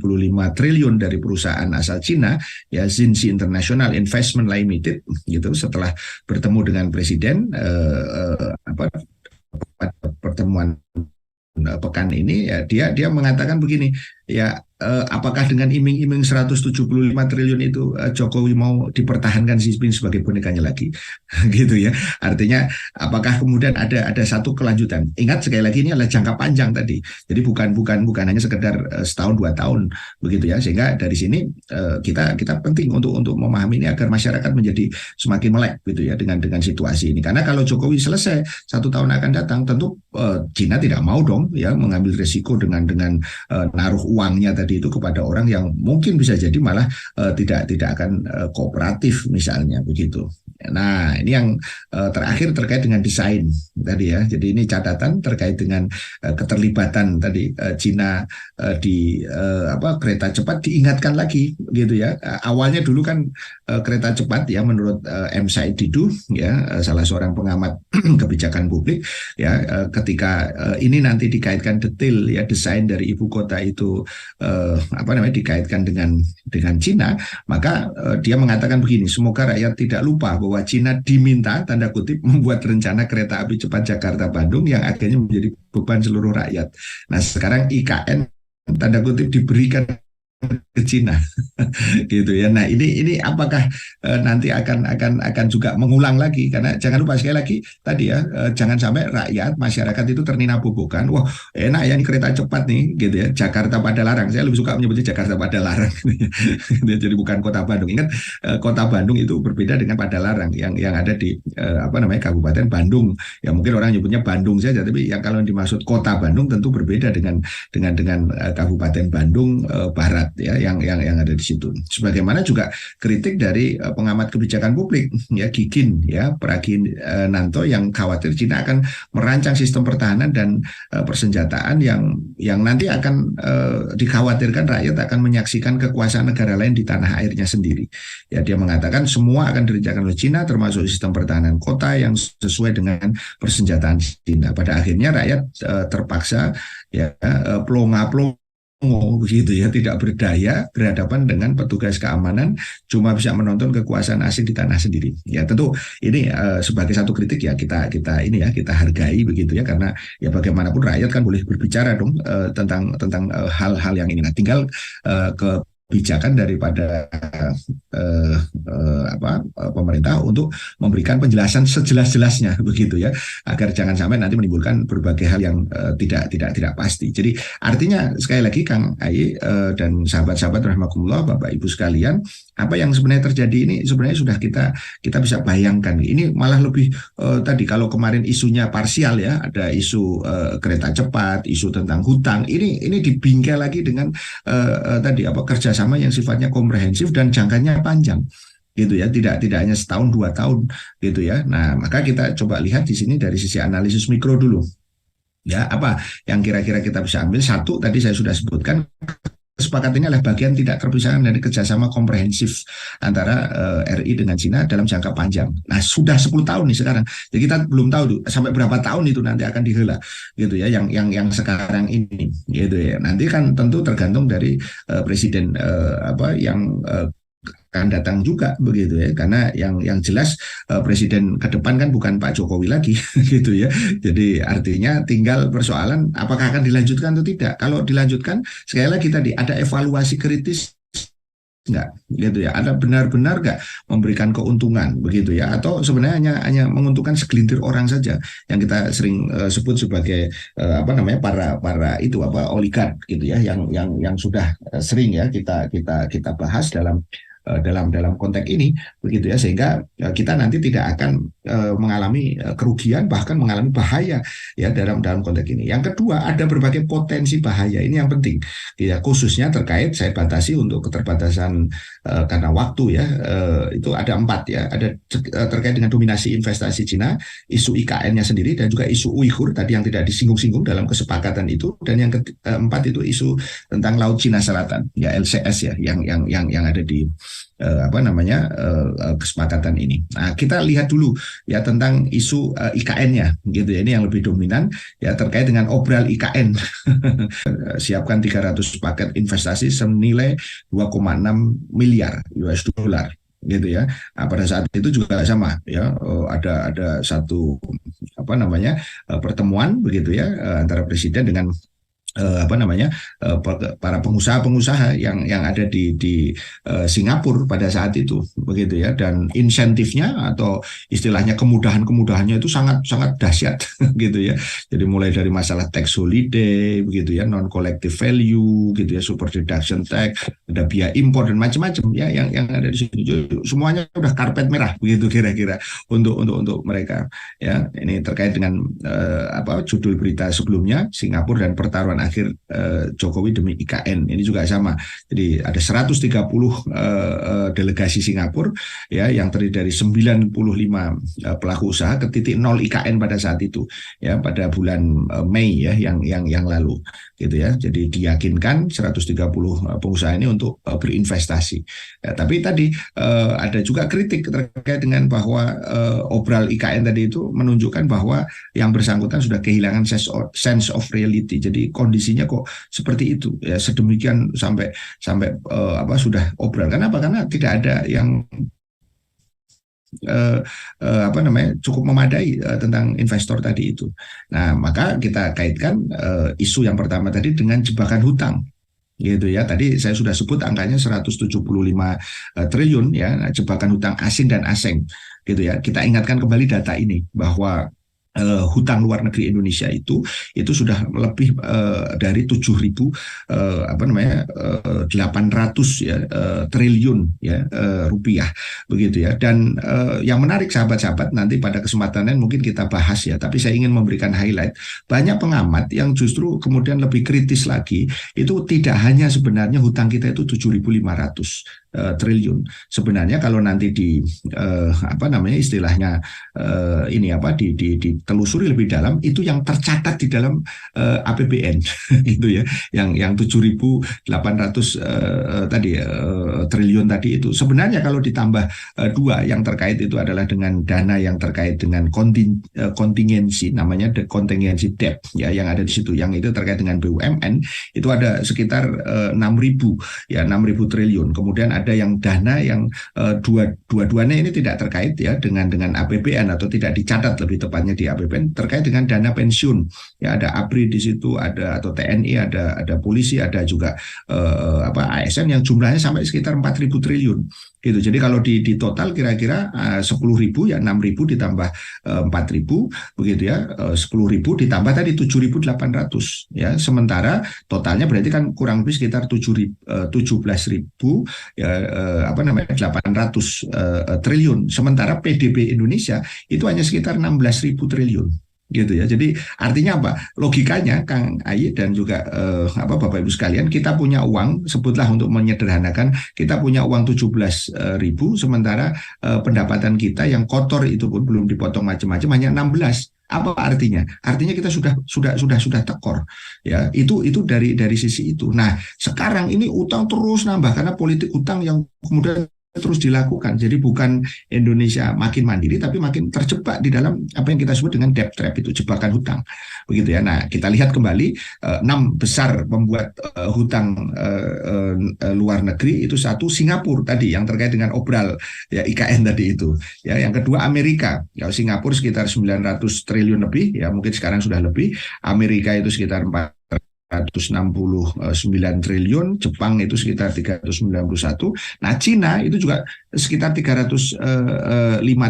S1: triliun dari perusahaan asal Cina ya Xinji International Investment Limited gitu setelah bertemu dengan presiden pertemuan pekan ini ya dia mengatakan begini ya apakah dengan iming-iming 175 triliun itu Jokowi mau dipertahankan Xi Jinping sebagai bonekanya lagi gitu ya artinya apakah kemudian ada satu kelanjutan ingat sekali lagi ini adalah jangka panjang tadi jadi bukan hanya sekedar setahun 2 tahun begitu ya sehingga dari sini kita penting untuk memahami ini agar masyarakat menjadi semakin melek gitu ya dengan situasi ini karena kalau Jokowi selesai 1 tahun akan datang tentu Cina tidak mau dong ya mengambil resiko dengan naruh uangnya tadi itu kepada orang yang mungkin bisa jadi malah tidak akan kooperatif misalnya begitu. Nah ini yang terakhir terkait dengan desain tadi ya. Jadi ini catatan terkait dengan keterlibatan tadi Cina di kereta cepat diingatkan lagi gitu ya. Awalnya dulu kan kereta cepat ya menurut M. Said Didu ya salah seorang pengamat kebijakan publik ya ketika ini nanti dikaitkan detail ya desain dari ibu kota itu dikaitkan dengan Cina maka dia mengatakan begini semoga rakyat tidak lupa bahwa Cina diminta tanda kutip membuat rencana kereta api cepat Jakarta-Bandung yang akhirnya menjadi beban seluruh rakyat. Nah sekarang IKN tanda kutip diberikan ke Cina gitu ya. Nah ini apakah nanti akan juga mengulang lagi karena jangan lupa sekali lagi tadi ya jangan sampai rakyat masyarakat itu ternina-bobokan wah enak ya ini kereta cepat nih gitu ya Jakarta Padalarang saya lebih suka menyebutnya Jakarta Padalarang jadi bukan kota Bandung ingat kota Bandung itu berbeda dengan Padalarang yang ada di Kabupaten Bandung ya mungkin orang nyebutnya Bandung saja tapi yang kalau dimaksud kota Bandung tentu berbeda dengan Kabupaten Bandung Barat ya yang ada di situ. Sebagaimana juga kritik dari pengamat kebijakan publik ya Gigin ya Praginanto yang khawatir Cina akan merancang sistem pertahanan dan persenjataan yang nanti akan dikhawatirkan rakyat akan menyaksikan kekuasaan negara lain di tanah airnya sendiri. Ya dia mengatakan semua akan direncanakan oleh Cina termasuk sistem pertahanan kota yang sesuai dengan persenjataan Cina. Pada akhirnya rakyat terpaksa ya plonga-plonga begitu ya tidak berdaya berhadapan dengan petugas keamanan cuma bisa menonton kekuasaan asing di tanah sendiri ya tentu ini sebagai satu kritik ya kita hargai begitu ya karena ya bagaimanapun rakyat kan boleh berbicara dong tentang hal-hal yang ini nah tinggal ke kebijakan daripada pemerintah untuk memberikan penjelasan sejelas-jelasnya begitu ya, agar jangan sampai nanti menimbulkan berbagai hal yang tidak pasti. Jadi artinya sekali lagi Kang Ayi dan sahabat-sahabat rahimakumullah, Bapak Ibu sekalian, apa yang sebenarnya terjadi ini sebenarnya sudah kita bisa bayangkan. Ini malah lebih tadi kalau kemarin isunya parsial ya, ada isu kereta cepat, isu tentang hutang, ini dibingkai lagi dengan tadi kerjasama yang sifatnya komprehensif dan jangkanya panjang gitu ya, tidak hanya setahun 2 tahun gitu ya. Nah, maka kita coba lihat di sini dari sisi analisis mikro dulu ya, apa yang kira-kira kita bisa ambil. Satu, tadi saya sudah sebutkan, kesepakatan ini adalah bagian tidak terpisahkan dari kerjasama komprehensif antara RI dengan Cina dalam jangka panjang. Nah, sudah 10 tahun nih sekarang. Jadi kita belum tahu sampai berapa tahun itu nanti akan dihela gitu ya, yang sekarang ini gitu ya. Nanti kan tentu tergantung dari presiden yang akan datang juga begitu ya, karena yang jelas presiden ke depan kan bukan Pak Jokowi lagi gitu ya. Jadi artinya tinggal persoalan apakah akan dilanjutkan atau tidak. Kalau dilanjutkan, sekali lagi tadi ada evaluasi kritis nggak gitu ya, ada benar-benar nggak memberikan keuntungan begitu ya, atau sebenarnya hanya menguntungkan segelintir orang saja yang kita sering sebut sebagai para itu oligark gitu ya, yang sudah sering ya kita bahas dalam konteks ini begitu ya, sehingga kita nanti tidak akan mengalami kerugian, bahkan mengalami bahaya ya dalam konteks ini. Yang kedua, ada berbagai potensi bahaya, ini yang penting ya, khususnya terkait, saya batasi untuk keterbatasan karena waktu ya, itu ada 4 ya, ada terkait dengan dominasi investasi Cina, isu IKN-nya sendiri, dan juga isu Uighur tadi yang tidak disinggung-singgung dalam kesepakatan itu, dan yang keempat itu isu tentang Laut Cina Selatan ya, LCS ya, yang ada di kesepakatan ini. Nah, kita lihat dulu ya tentang isu IKN-nya gitu ya, ini yang lebih dominan ya, terkait dengan obral IKN. Siapkan 300 paket investasi senilai 2,6 miliar US dollar gitu ya. Nah, pada saat itu juga sama ya, ada satu pertemuan begitu ya, antara presiden dengan para pengusaha-pengusaha yang ada di Singapura pada saat itu begitu ya, dan insentifnya atau istilahnya kemudahannya itu sangat sangat dahsyat gitu ya. Jadi mulai dari masalah tax holiday begitu ya, non collective value gitu ya, super deduction tax, ada biaya impor dan macam-macam ya, yang ada di sini semuanya udah karpet merah begitu kira-kira untuk mereka ya. Ini terkait dengan judul berita sebelumnya, Singapura dan pertaruhan akhir Jokowi demi IKN, ini juga sama. Jadi ada 130 delegasi Singapura ya, yang terdiri dari 95 pelaku usaha ke titik 0 IKN pada saat itu ya, pada bulan Mei ya, yang lalu gitu ya. Jadi diyakinkan 130 pengusaha ini untuk berinvestasi ya, tapi tadi ada juga kritik terkait dengan bahwa obral IKN tadi itu menunjukkan bahwa yang bersangkutan sudah kehilangan sense of reality. Jadi kondisinya kok seperti itu ya, sedemikian sampai sudah obral. Kenapa? Karena tidak ada yang cukup memadai tentang investor tadi itu. Nah, maka kita kaitkan isu yang pertama tadi dengan jebakan hutang gitu ya. Tadi saya sudah sebut angkanya 175 triliun ya, jebakan hutang asing dan asing gitu ya. Kita ingatkan kembali data ini bahwa hutang luar negeri Indonesia itu sudah lebih dari 7.800 ya triliun ya rupiah begitu ya. Dan yang menarik sahabat-sahabat, nanti pada kesempatan lain mungkin kita bahas ya, tapi saya ingin memberikan highlight, banyak pengamat yang justru kemudian lebih kritis lagi, itu tidak hanya sebenarnya hutang kita itu 7.500 triliun. Sebenarnya kalau nanti istilahnya ditelusuri lebih dalam, itu yang tercatat di dalam APBN gitu ya, yang 7.800 triliun tadi itu. Sebenarnya kalau ditambah dua yang terkait itu adalah dengan dana yang terkait dengan kontingensi, namanya the contingency debt ya, yang ada di situ, yang itu terkait dengan BUMN, itu ada sekitar 6.000 triliun. Kemudian ada yang dana yang dua-duanya ini tidak terkait ya dengan APBN atau tidak dicatat lebih tepatnya di APBN terkait dengan dana pensiun. Ya ada ABRI di situ, ada atau TNI, ada polisi, ada juga ASN yang jumlahnya sampai sekitar 4.000 triliun gitu. Jadi kalau di total kira-kira 10.000 ya 6.000 ditambah 4.000 begitu ya, 10.000 ditambah tadi 7.800 ya, sementara totalnya berarti kan kurang lebih sekitar 17.000 ya, 800 triliun, sementara PDB Indonesia itu hanya sekitar 16.000 triliun gitu ya. Jadi artinya apa? Logikanya Kang Ayi dan juga Bapak Ibu sekalian, kita punya uang, sebutlah untuk menyederhanakan, kita punya uang 17.000, sementara pendapatan kita yang kotor itu pun belum dipotong macam-macam hanya 16. Apa artinya? Artinya kita sudah tekor. Ya, itu dari sisi itu. Nah, sekarang ini utang terus nambah karena politik utang yang kemudian terus dilakukan. Jadi bukan Indonesia makin mandiri, tapi makin terjebak di dalam apa yang kita sebut dengan debt trap, itu jebakan hutang, begitu ya. Nah, kita lihat kembali 6 besar pembuat hutang luar negeri itu, satu Singapura tadi yang terkait dengan obral ya IKN tadi itu. Ya, yang kedua Amerika. Ya, Singapura sekitar 900 triliun lebih, ya mungkin sekarang sudah lebih. Amerika itu sekitar 469 triliun, Jepang itu sekitar 391, nah Cina itu juga sekitar 305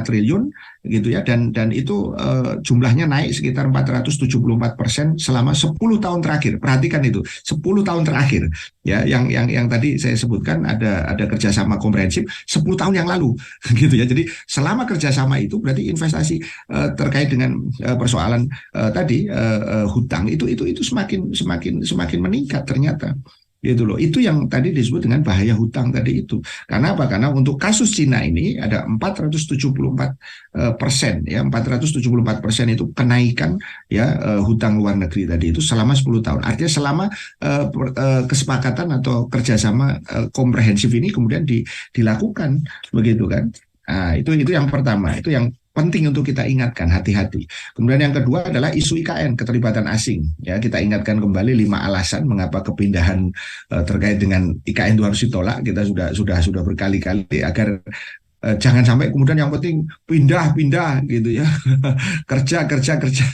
S1: triliun gitu ya, dan itu jumlahnya naik sekitar 474% selama 10 tahun terakhir. Perhatikan itu 10 tahun terakhir ya, yang tadi saya sebutkan ada kerjasama komprehensif 10 tahun yang lalu gitu ya. Jadi selama kerjasama itu berarti investasi terkait dengan persoalan tadi hutang itu semakin meningkat ternyata gitu loh. Itu yang tadi disebut dengan bahaya hutang tadi itu. Karena apa? Karena untuk kasus Cina ini ada 474% ya, 474% itu kenaikan ya hutang luar negeri tadi itu selama 10 tahun. Artinya selama kesepakatan atau kerjasama komprehensif ini kemudian dilakukan begitu kan. Nah, itu yang pertama, itu yang penting untuk kita ingatkan, hati-hati. Kemudian yang kedua adalah isu IKN, keterlibatan asing. Ya, kita ingatkan kembali 5 alasan mengapa kepindahan terkait dengan IKN itu harus ditolak. Kita sudah berkali-kali agar jangan sampai kemudian yang penting pindah gitu ya, kerja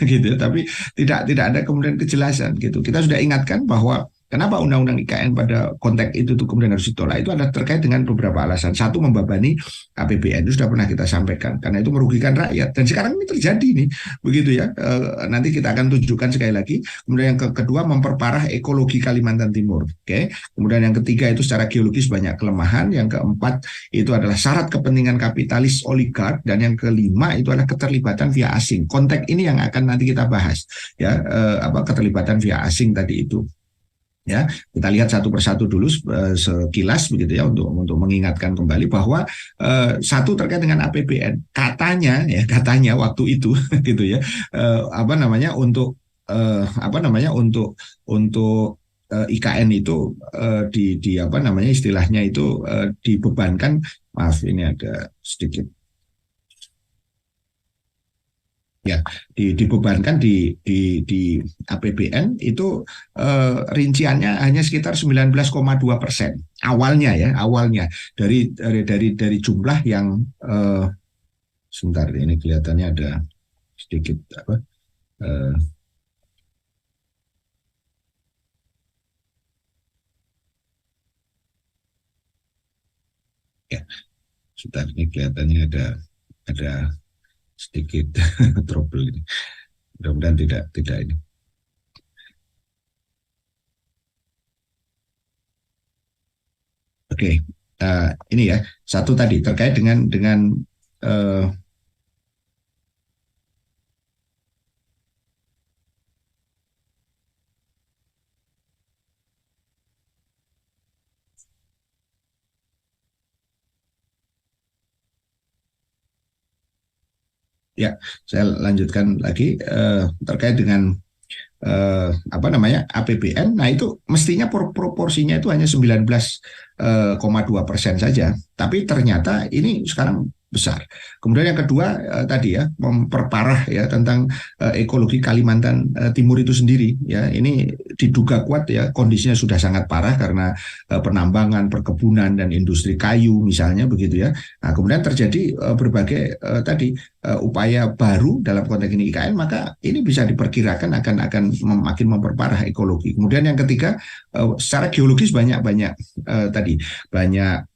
S1: gitu ya, tapi tidak ada kemudian kejelasan gitu. Kita sudah ingatkan bahwa kenapa undang-undang IKN pada konteks itu tuh kemudian harus ditolak, itu ada terkait dengan beberapa alasan. Satu, membebani APBN, itu sudah pernah kita sampaikan, karena itu merugikan rakyat. Dan sekarang ini terjadi nih, begitu ya. Nanti kita akan tunjukkan sekali lagi. Kemudian yang kedua, memperparah ekologi Kalimantan Timur. Oke. Kemudian yang ketiga itu secara geologis banyak kelemahan. Yang keempat itu adalah syarat kepentingan kapitalis oligark. Dan yang kelima itu adalah keterlibatan via asing. Konteks ini yang akan nanti kita bahas. Ya, keterlibatan via asing tadi itu. Ya, kita lihat satu persatu dulu sekilas begitu ya, untuk mengingatkan kembali bahwa satu terkait dengan APBN, katanya waktu itu gitu ya, untuk IKN itu istilahnya itu dibebankan, maaf ini ada sedikit ya, dibebankan di APBN itu rinciannya hanya sekitar 19,2% awalnya dari jumlah yang sebentar, ini kelihatannya ada sedikit ya, sebentar, ini kelihatannya ada sedikit trouble ini. Mudah-mudahan tidak ini. Oke, ini ya, satu tadi terkait dengan ya, saya lanjutkan lagi terkait dengan APBN. Nah, itu mestinya proporsinya itu hanya 19,2% saja. Tapi ternyata ini sekarang besar. Kemudian yang kedua tadi ya memperparah ya tentang ekologi Kalimantan Timur itu sendiri ya. Ini diduga kuat ya kondisinya sudah sangat parah karena penambangan, perkebunan dan industri kayu misalnya begitu ya. Nah, kemudian terjadi berbagai tadi upaya baru dalam konteks ini IKN, maka ini bisa diperkirakan akan makin memperparah ekologi. Kemudian yang ketiga secara geologis banyak tadi banyak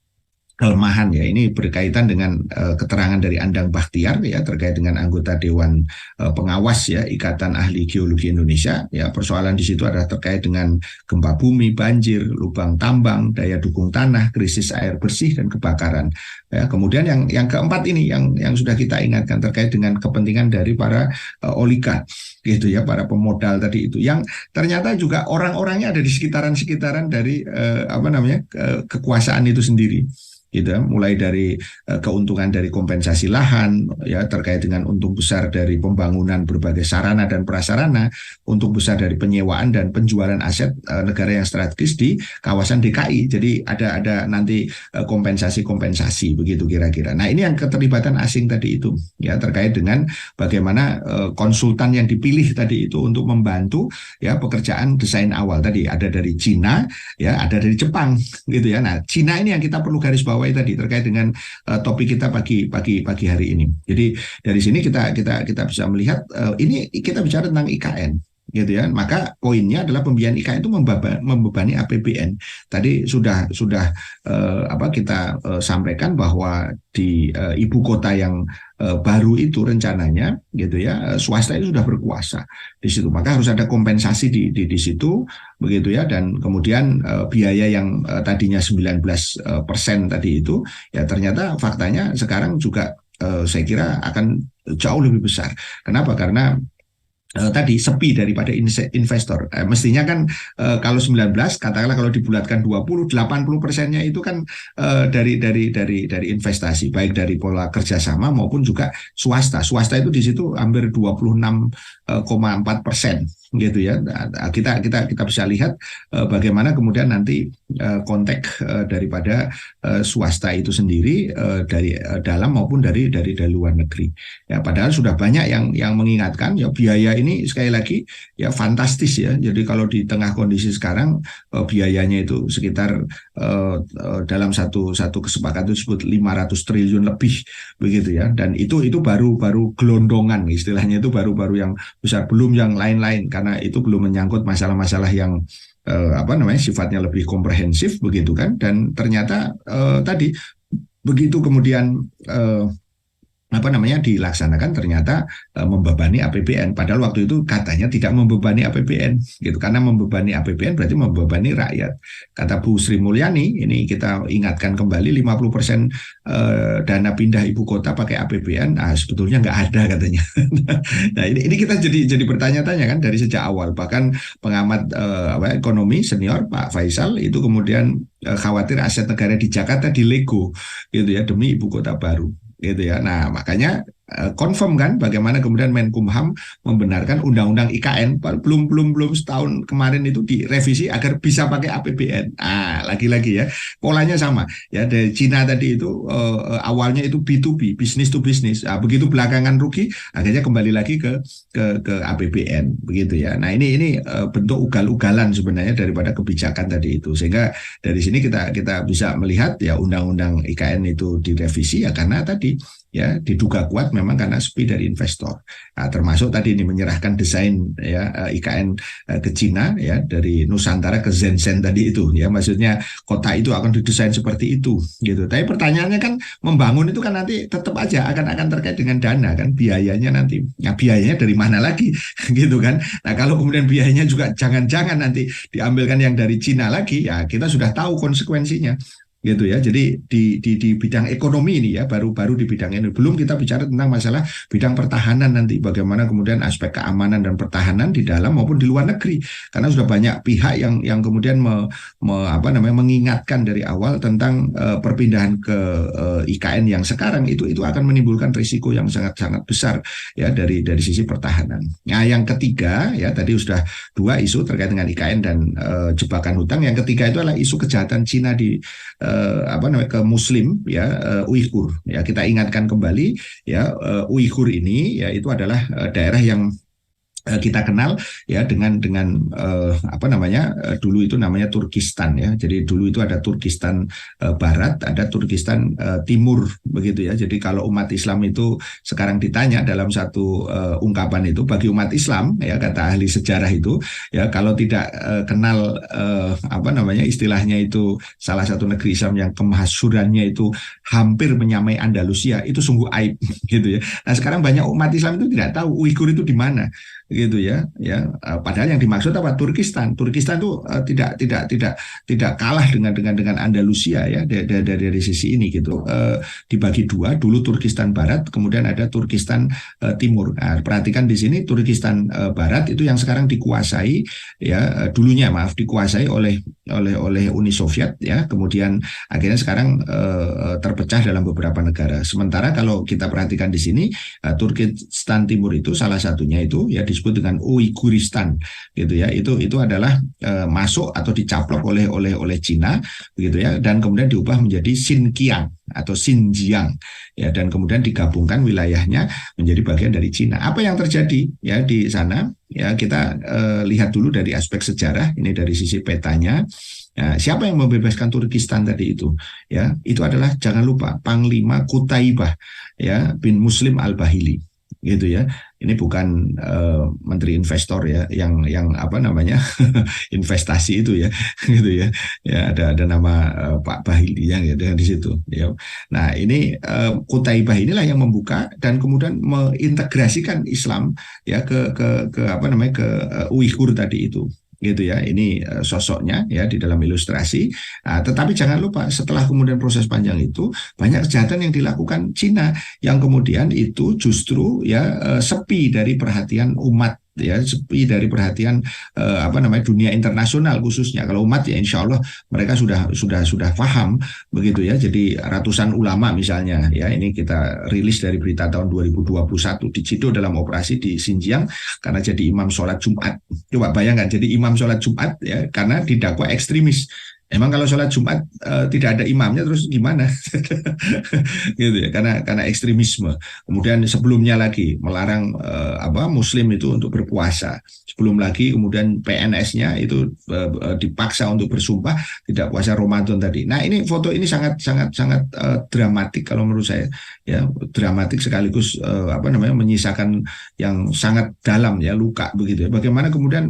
S1: kelemahan ya. Ini berkaitan dengan keterangan dari Andang Bakhtiar ya terkait dengan anggota Dewan Pengawas ya Ikatan Ahli Geologi Indonesia ya. Persoalan di situ adalah terkait dengan gempa bumi, banjir, lubang tambang, daya dukung tanah, krisis air bersih dan kebakaran. Ya, kemudian yang keempat ini yang sudah kita ingatkan terkait dengan kepentingan dari para oligark gitu ya, para pemodal tadi itu yang ternyata juga orang-orangnya ada di sekitaran-sekitaran dari kekuasaan itu sendiri gitu, mulai dari keuntungan dari kompensasi lahan ya terkait dengan untung besar dari pembangunan berbagai sarana dan prasarana, untung besar dari penyewaan dan penjualan aset negara yang strategis di kawasan DKI. Jadi ada nanti kompensasi begitu kira-kira. Nah, ini yang keterlibatan asing tadi itu ya terkait dengan bagaimana konsultan yang dipilih tadi itu untuk membantu ya pekerjaan desain awal tadi ada dari Cina ya, ada dari Jepang gitu ya. Nah, Cina ini yang kita perlu garis bawah tadi terkait dengan topik kita pagi hari ini. Jadi dari sini kita bisa melihat ini kita bicara tentang IKN gitu ya. Maka poinnya adalah pembiayaan IKN itu membebani APBN. Tadi sudah kita sampaikan bahwa di ibu kota yang baru itu rencananya gitu ya swasta itu sudah berkuasa di situ, maka harus ada kompensasi di situ begitu ya. Dan kemudian biaya yang tadinya 19% tadi itu ya ternyata faktanya sekarang juga saya kira akan jauh lebih besar. Kenapa? Karena tadi sepi daripada investor. Mestinya kan kalau 19 katakanlah kalau dibulatkan 80% itu kan dari investasi baik dari pola kerjasama maupun juga swasta. Swasta itu di situ hampir 26,4% gitu ya. Kita bisa lihat bagaimana kemudian nanti konteks daripada swasta itu sendiri dari dalam maupun dari luar negeri. Ya, padahal sudah banyak yang mengingatkan ya biaya ini sekali lagi ya fantastis ya. Jadi kalau di tengah kondisi sekarang biayanya itu sekitar dalam satu kesepakatan itu disebut 500 triliun lebih begitu ya. Dan itu baru gelondongan istilahnya, itu baru yang besar, belum yang lain-lain karena itu belum menyangkut masalah-masalah yang sifatnya lebih komprehensif begitu kan. Dan ternyata tadi begitu kemudian dilaksanakan ternyata membebani APBN, padahal waktu itu katanya tidak membebani APBN gitu, karena membebani APBN berarti membebani rakyat. Kata Bu Sri Mulyani, ini kita ingatkan kembali 50% dana pindah ibu kota pakai APBN, sebetulnya nggak ada katanya. Nah ini kita jadi bertanya-tanya kan dari sejak awal, bahkan pengamat ekonomi senior Pak Faisal itu kemudian khawatir aset negara di Jakarta dilego gitu ya demi ibu kota baru gitu ya. Nah makanya confirm kan bagaimana kemudian Menkumham membenarkan undang-undang IKN belum setahun kemarin itu direvisi agar bisa pakai APBN. Lagi-lagi ya polanya sama ya, dari Cina tadi itu awalnya itu B2B, business to business. Begitu belakangan rugi akhirnya kembali lagi ke APBN begitu ya. Nah ini bentuk ugal-ugalan sebenarnya daripada kebijakan tadi itu, sehingga dari sini kita bisa melihat ya undang-undang IKN itu direvisi ya karena tadi ya diduga kuat memang karena sepi dari investor. Termasuk tadi ini menyerahkan desain ya IKN ke Cina ya, dari Nusantara ke Shenzhen tadi itu ya, maksudnya kota itu akan didesain seperti itu gitu. Tapi pertanyaannya kan membangun itu kan nanti tetap aja akan terkait dengan dana kan, biayanya nanti. Nah biayanya dari mana lagi gitu kan. Nah kalau kemudian biayanya juga jangan-jangan nanti diambilkan yang dari Cina lagi, ya kita sudah tahu konsekuensinya gitu ya. Jadi di bidang ekonomi ini ya baru di bidang ini, belum kita bicara tentang masalah bidang pertahanan nanti, bagaimana kemudian aspek keamanan dan pertahanan di dalam maupun di luar negeri, karena sudah banyak pihak yang kemudian mengingatkan dari awal tentang perpindahan ke IKN yang sekarang itu akan menimbulkan risiko yang sangat besar ya dari sisi pertahanan. Nah yang ketiga ya tadi sudah dua isu terkait dengan IKN dan jebakan hutang. Yang ketiga itu adalah isu kejahatan Cina di apa namanya ke Muslim ya, Uighur ya, kita ingatkan kembali ya, Uighur ini ya itu adalah daerah yang kita kenal ya dengan apa namanya, dulu itu namanya Turkistan ya. Jadi dulu itu ada Turkistan Barat, ada Turkistan Timur begitu ya. Jadi kalau umat Islam itu sekarang ditanya dalam satu ungkapan itu, bagi umat Islam ya, kata ahli sejarah itu ya, kalau tidak kenal apa namanya istilahnya itu, salah satu negeri Islam yang kemasyhurannya itu hampir menyamai Andalusia, itu sungguh aib gitu ya. Nah sekarang banyak umat Islam itu tidak tahu Uighur itu di mana gitu ya, padahal yang dimaksud apa, Turkistan itu tidak kalah dengan Andalusia ya, dari sisi ini gitu. Dibagi dua, dulu Turkistan Barat, kemudian ada Turkistan Timur. Nah, perhatikan di sini Turkistan Barat itu yang sekarang dikuasai ya, dulunya maaf dikuasai oleh Uni Soviet ya, kemudian akhirnya sekarang terpecah dalam beberapa negara. Sementara kalau kita perhatikan di sini, Turkistan Timur itu salah satunya itu ya disebut dengan Uiguristan gitu ya. Itu adalah masuk atau dicaplok oleh Cina begitu ya, dan kemudian diubah menjadi Xinjiang atau Xinjiang ya, dan kemudian digabungkan wilayahnya menjadi bagian dari Cina. Apa yang terjadi ya di sana ya, kita lihat dulu dari aspek sejarah ini, dari sisi petanya. Ya, siapa yang membebaskan Turkistan tadi itu ya, itu adalah, jangan lupa, Panglima Kutaibah ya bin Muslim Al-Bahili gitu ya. Ini bukan menteri investor ya, yang apa namanya investasi itu ya, gitu ya. Ya ada nama Pak Bahili yang ya di situ. Ya. Nah ini Kutaibah inilah yang membuka dan kemudian mengintegrasikan Islam ya ke apa namanya, ke Uighur tadi itu. Gitu ya, ini sosoknya ya di dalam ilustrasi. Nah, tetapi jangan lupa, setelah kemudian proses panjang itu, banyak kejahatan yang dilakukan Cina yang kemudian itu justru ya sepi dari perhatian umat ya, sepi dari perhatian apa namanya dunia internasional khususnya. Kalau umat ya insya Allah mereka sudah paham begitu ya. Jadi ratusan ulama misalnya ya, ini kita rilis dari berita tahun 2021, diciduk dalam operasi di Xinjiang karena jadi imam sholat Jumat. Coba bayangkan, jadi imam sholat Jumat ya karena didakwa ekstremis. Emang kalau sholat Jumat tidak ada imamnya terus gimana? Gitu ya, karena ekstremisme. Kemudian sebelumnya lagi melarang apa Muslim itu untuk berpuasa. Sebelum lagi kemudian PNS-nya itu dipaksa untuk bersumpah tidak puasa Ramadan tadi. Nah ini foto ini sangat dramatik kalau menurut saya ya, dramatik sekaligus apa namanya menyisakan yang sangat dalam ya, luka begitu ya. Bagaimana kemudian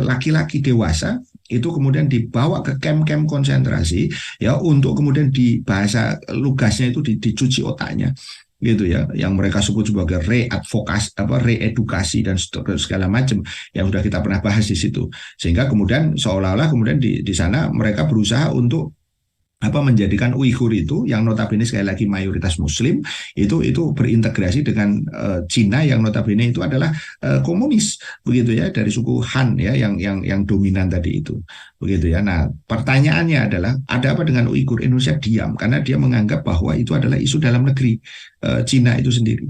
S1: laki-laki dewasa itu kemudian dibawa ke kamp-kamp konsentrasi ya, untuk kemudian di bahasa lugasnya itu dicuci otaknya gitu ya, yang mereka sebut sebagai readvokasi, reedukasi dan segala macam yang sudah kita pernah bahas di situ, sehingga kemudian seolah-olah kemudian di sana mereka berusaha untuk apa menjadikan Uighur itu yang notabene sekali lagi mayoritas Muslim itu berintegrasi dengan Cina yang notabene itu adalah komunis begitu ya, dari suku Han ya, yang dominan tadi itu begitu ya. Nah pertanyaannya adalah, ada apa dengan Uighur? Indonesia diam karena dia menganggap bahwa itu adalah isu dalam negeri Cina itu sendiri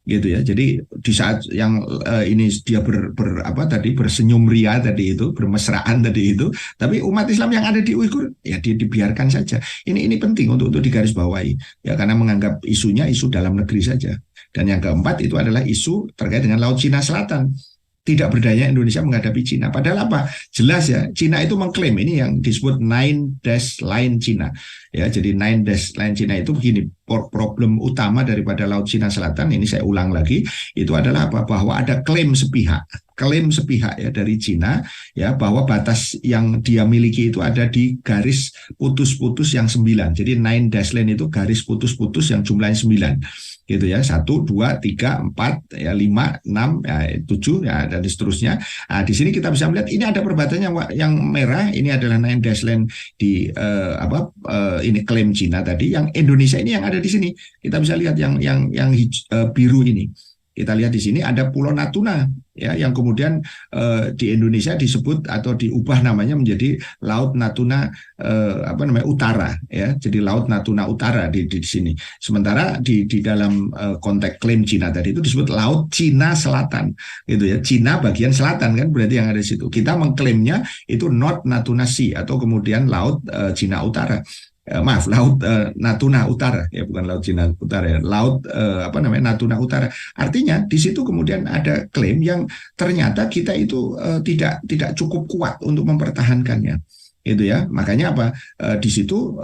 S1: gitu ya. Jadi di saat yang ini dia bersenyum ria tadi itu, bermesraan tadi itu, tapi umat Islam yang ada di Uighur ya dibiarkan saja. Ini penting untuk digarisbawahi ya, karena menganggap isunya isu dalam negeri saja. Dan yang keempat itu adalah isu terkait dengan Laut Cina Selatan. Tidak berdaya Indonesia menghadapi Cina. Padahal apa? Jelas ya, Cina itu mengklaim, ini yang disebut Nine Dash Line Cina. Ya, jadi Nine Dash Line Cina itu begini, problem utama daripada Laut Cina Selatan, ini saya ulang lagi, itu adalah apa? Bahwa ada klaim sepihak ya dari Cina ya, bahwa batas yang dia miliki itu ada di garis putus-putus yang 9. Jadi Nine Dash Line itu garis putus-putus yang jumlahnya 9. Gitu ya, 1, 2, 3, 4, ya 5, 6, ya 7, ya dan seterusnya. Nah, di sini kita bisa melihat ini ada perbatasan yang merah, ini adalah Nine Dash Line di ini klaim Cina tadi, yang Indonesia ini yang ada di sini. Kita bisa lihat yang biru ini. Kita lihat di sini ada Pulau Natuna ya, yang kemudian di Indonesia disebut atau diubah namanya menjadi Laut Natuna Utara ya. Jadi Laut Natuna Utara di sini. Sementara di dalam konteks klaim Cina tadi itu disebut Laut Cina Selatan gitu ya. Cina bagian selatan kan berarti yang ada di situ. Kita mengklaimnya itu North Natuna Sea atau kemudian Laut Cina Utara. maaf, laut Natuna Utara, ya bukan laut Cina Utara, ya, laut apa namanya, Natuna Utara. Artinya di situ kemudian ada klaim yang ternyata kita itu tidak cukup kuat untuk mempertahankannya, itu ya. Makanya apa, di situ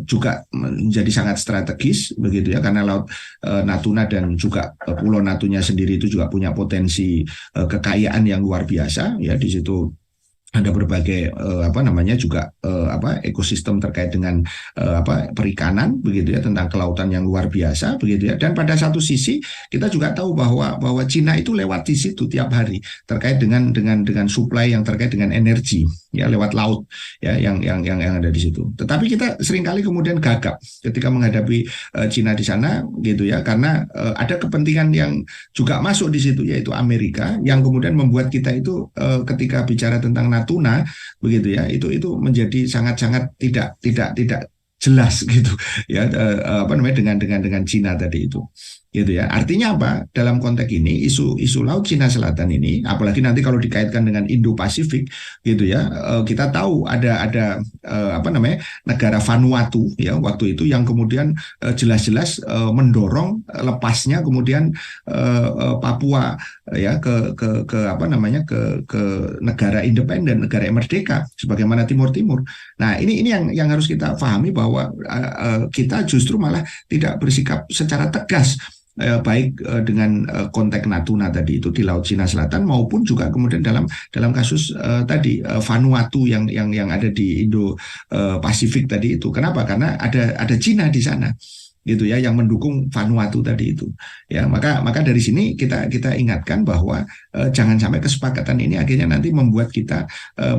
S1: juga menjadi sangat strategis begitu ya, karena laut Natuna dan juga Pulau Natuna sendiri itu juga punya potensi kekayaan yang luar biasa ya. Di situ ada berbagai apa namanya juga apa ekosistem terkait dengan apa perikanan begitu ya, tentang kelautan yang luar biasa begitu ya. Dan pada satu sisi kita juga tahu bahwa Cina itu lewat di situ tiap hari terkait dengan supply yang terkait dengan energi ya, lewat laut ya, yang ada di situ. Tetapi kita seringkali kemudian gagap ketika menghadapi Cina di sana gitu ya, karena ada kepentingan yang juga masuk di situ, yaitu Amerika, yang kemudian membuat kita itu ketika bicara tentang Natuna begitu ya, itu menjadi sangat-sangat tidak jelas gitu ya, apa namanya, dengan Cina tadi itu gitu ya. Artinya apa, dalam konteks ini isu laut Cina Selatan ini, apalagi nanti kalau dikaitkan dengan Indo-Pasifik gitu ya, kita tahu ada apa namanya, negara Vanuatu ya waktu itu, yang kemudian jelas-jelas mendorong lepasnya kemudian Papua ya ke apa namanya, ke negara independen, negara merdeka sebagaimana Timur Timur. Nah, ini yang harus kita pahami, bahwa kita justru malah tidak bersikap secara tegas baik dengan konteks Natuna tadi itu di Laut Cina Selatan, maupun juga kemudian dalam kasus tadi Vanuatu yang ada di Indo Pasifik tadi itu. Kenapa? Karena ada Cina di sana gitu ya, yang mendukung Vanuatu tadi itu ya. Maka dari sini kita ingatkan bahwa jangan sampai kesepakatan ini akhirnya nanti membuat kita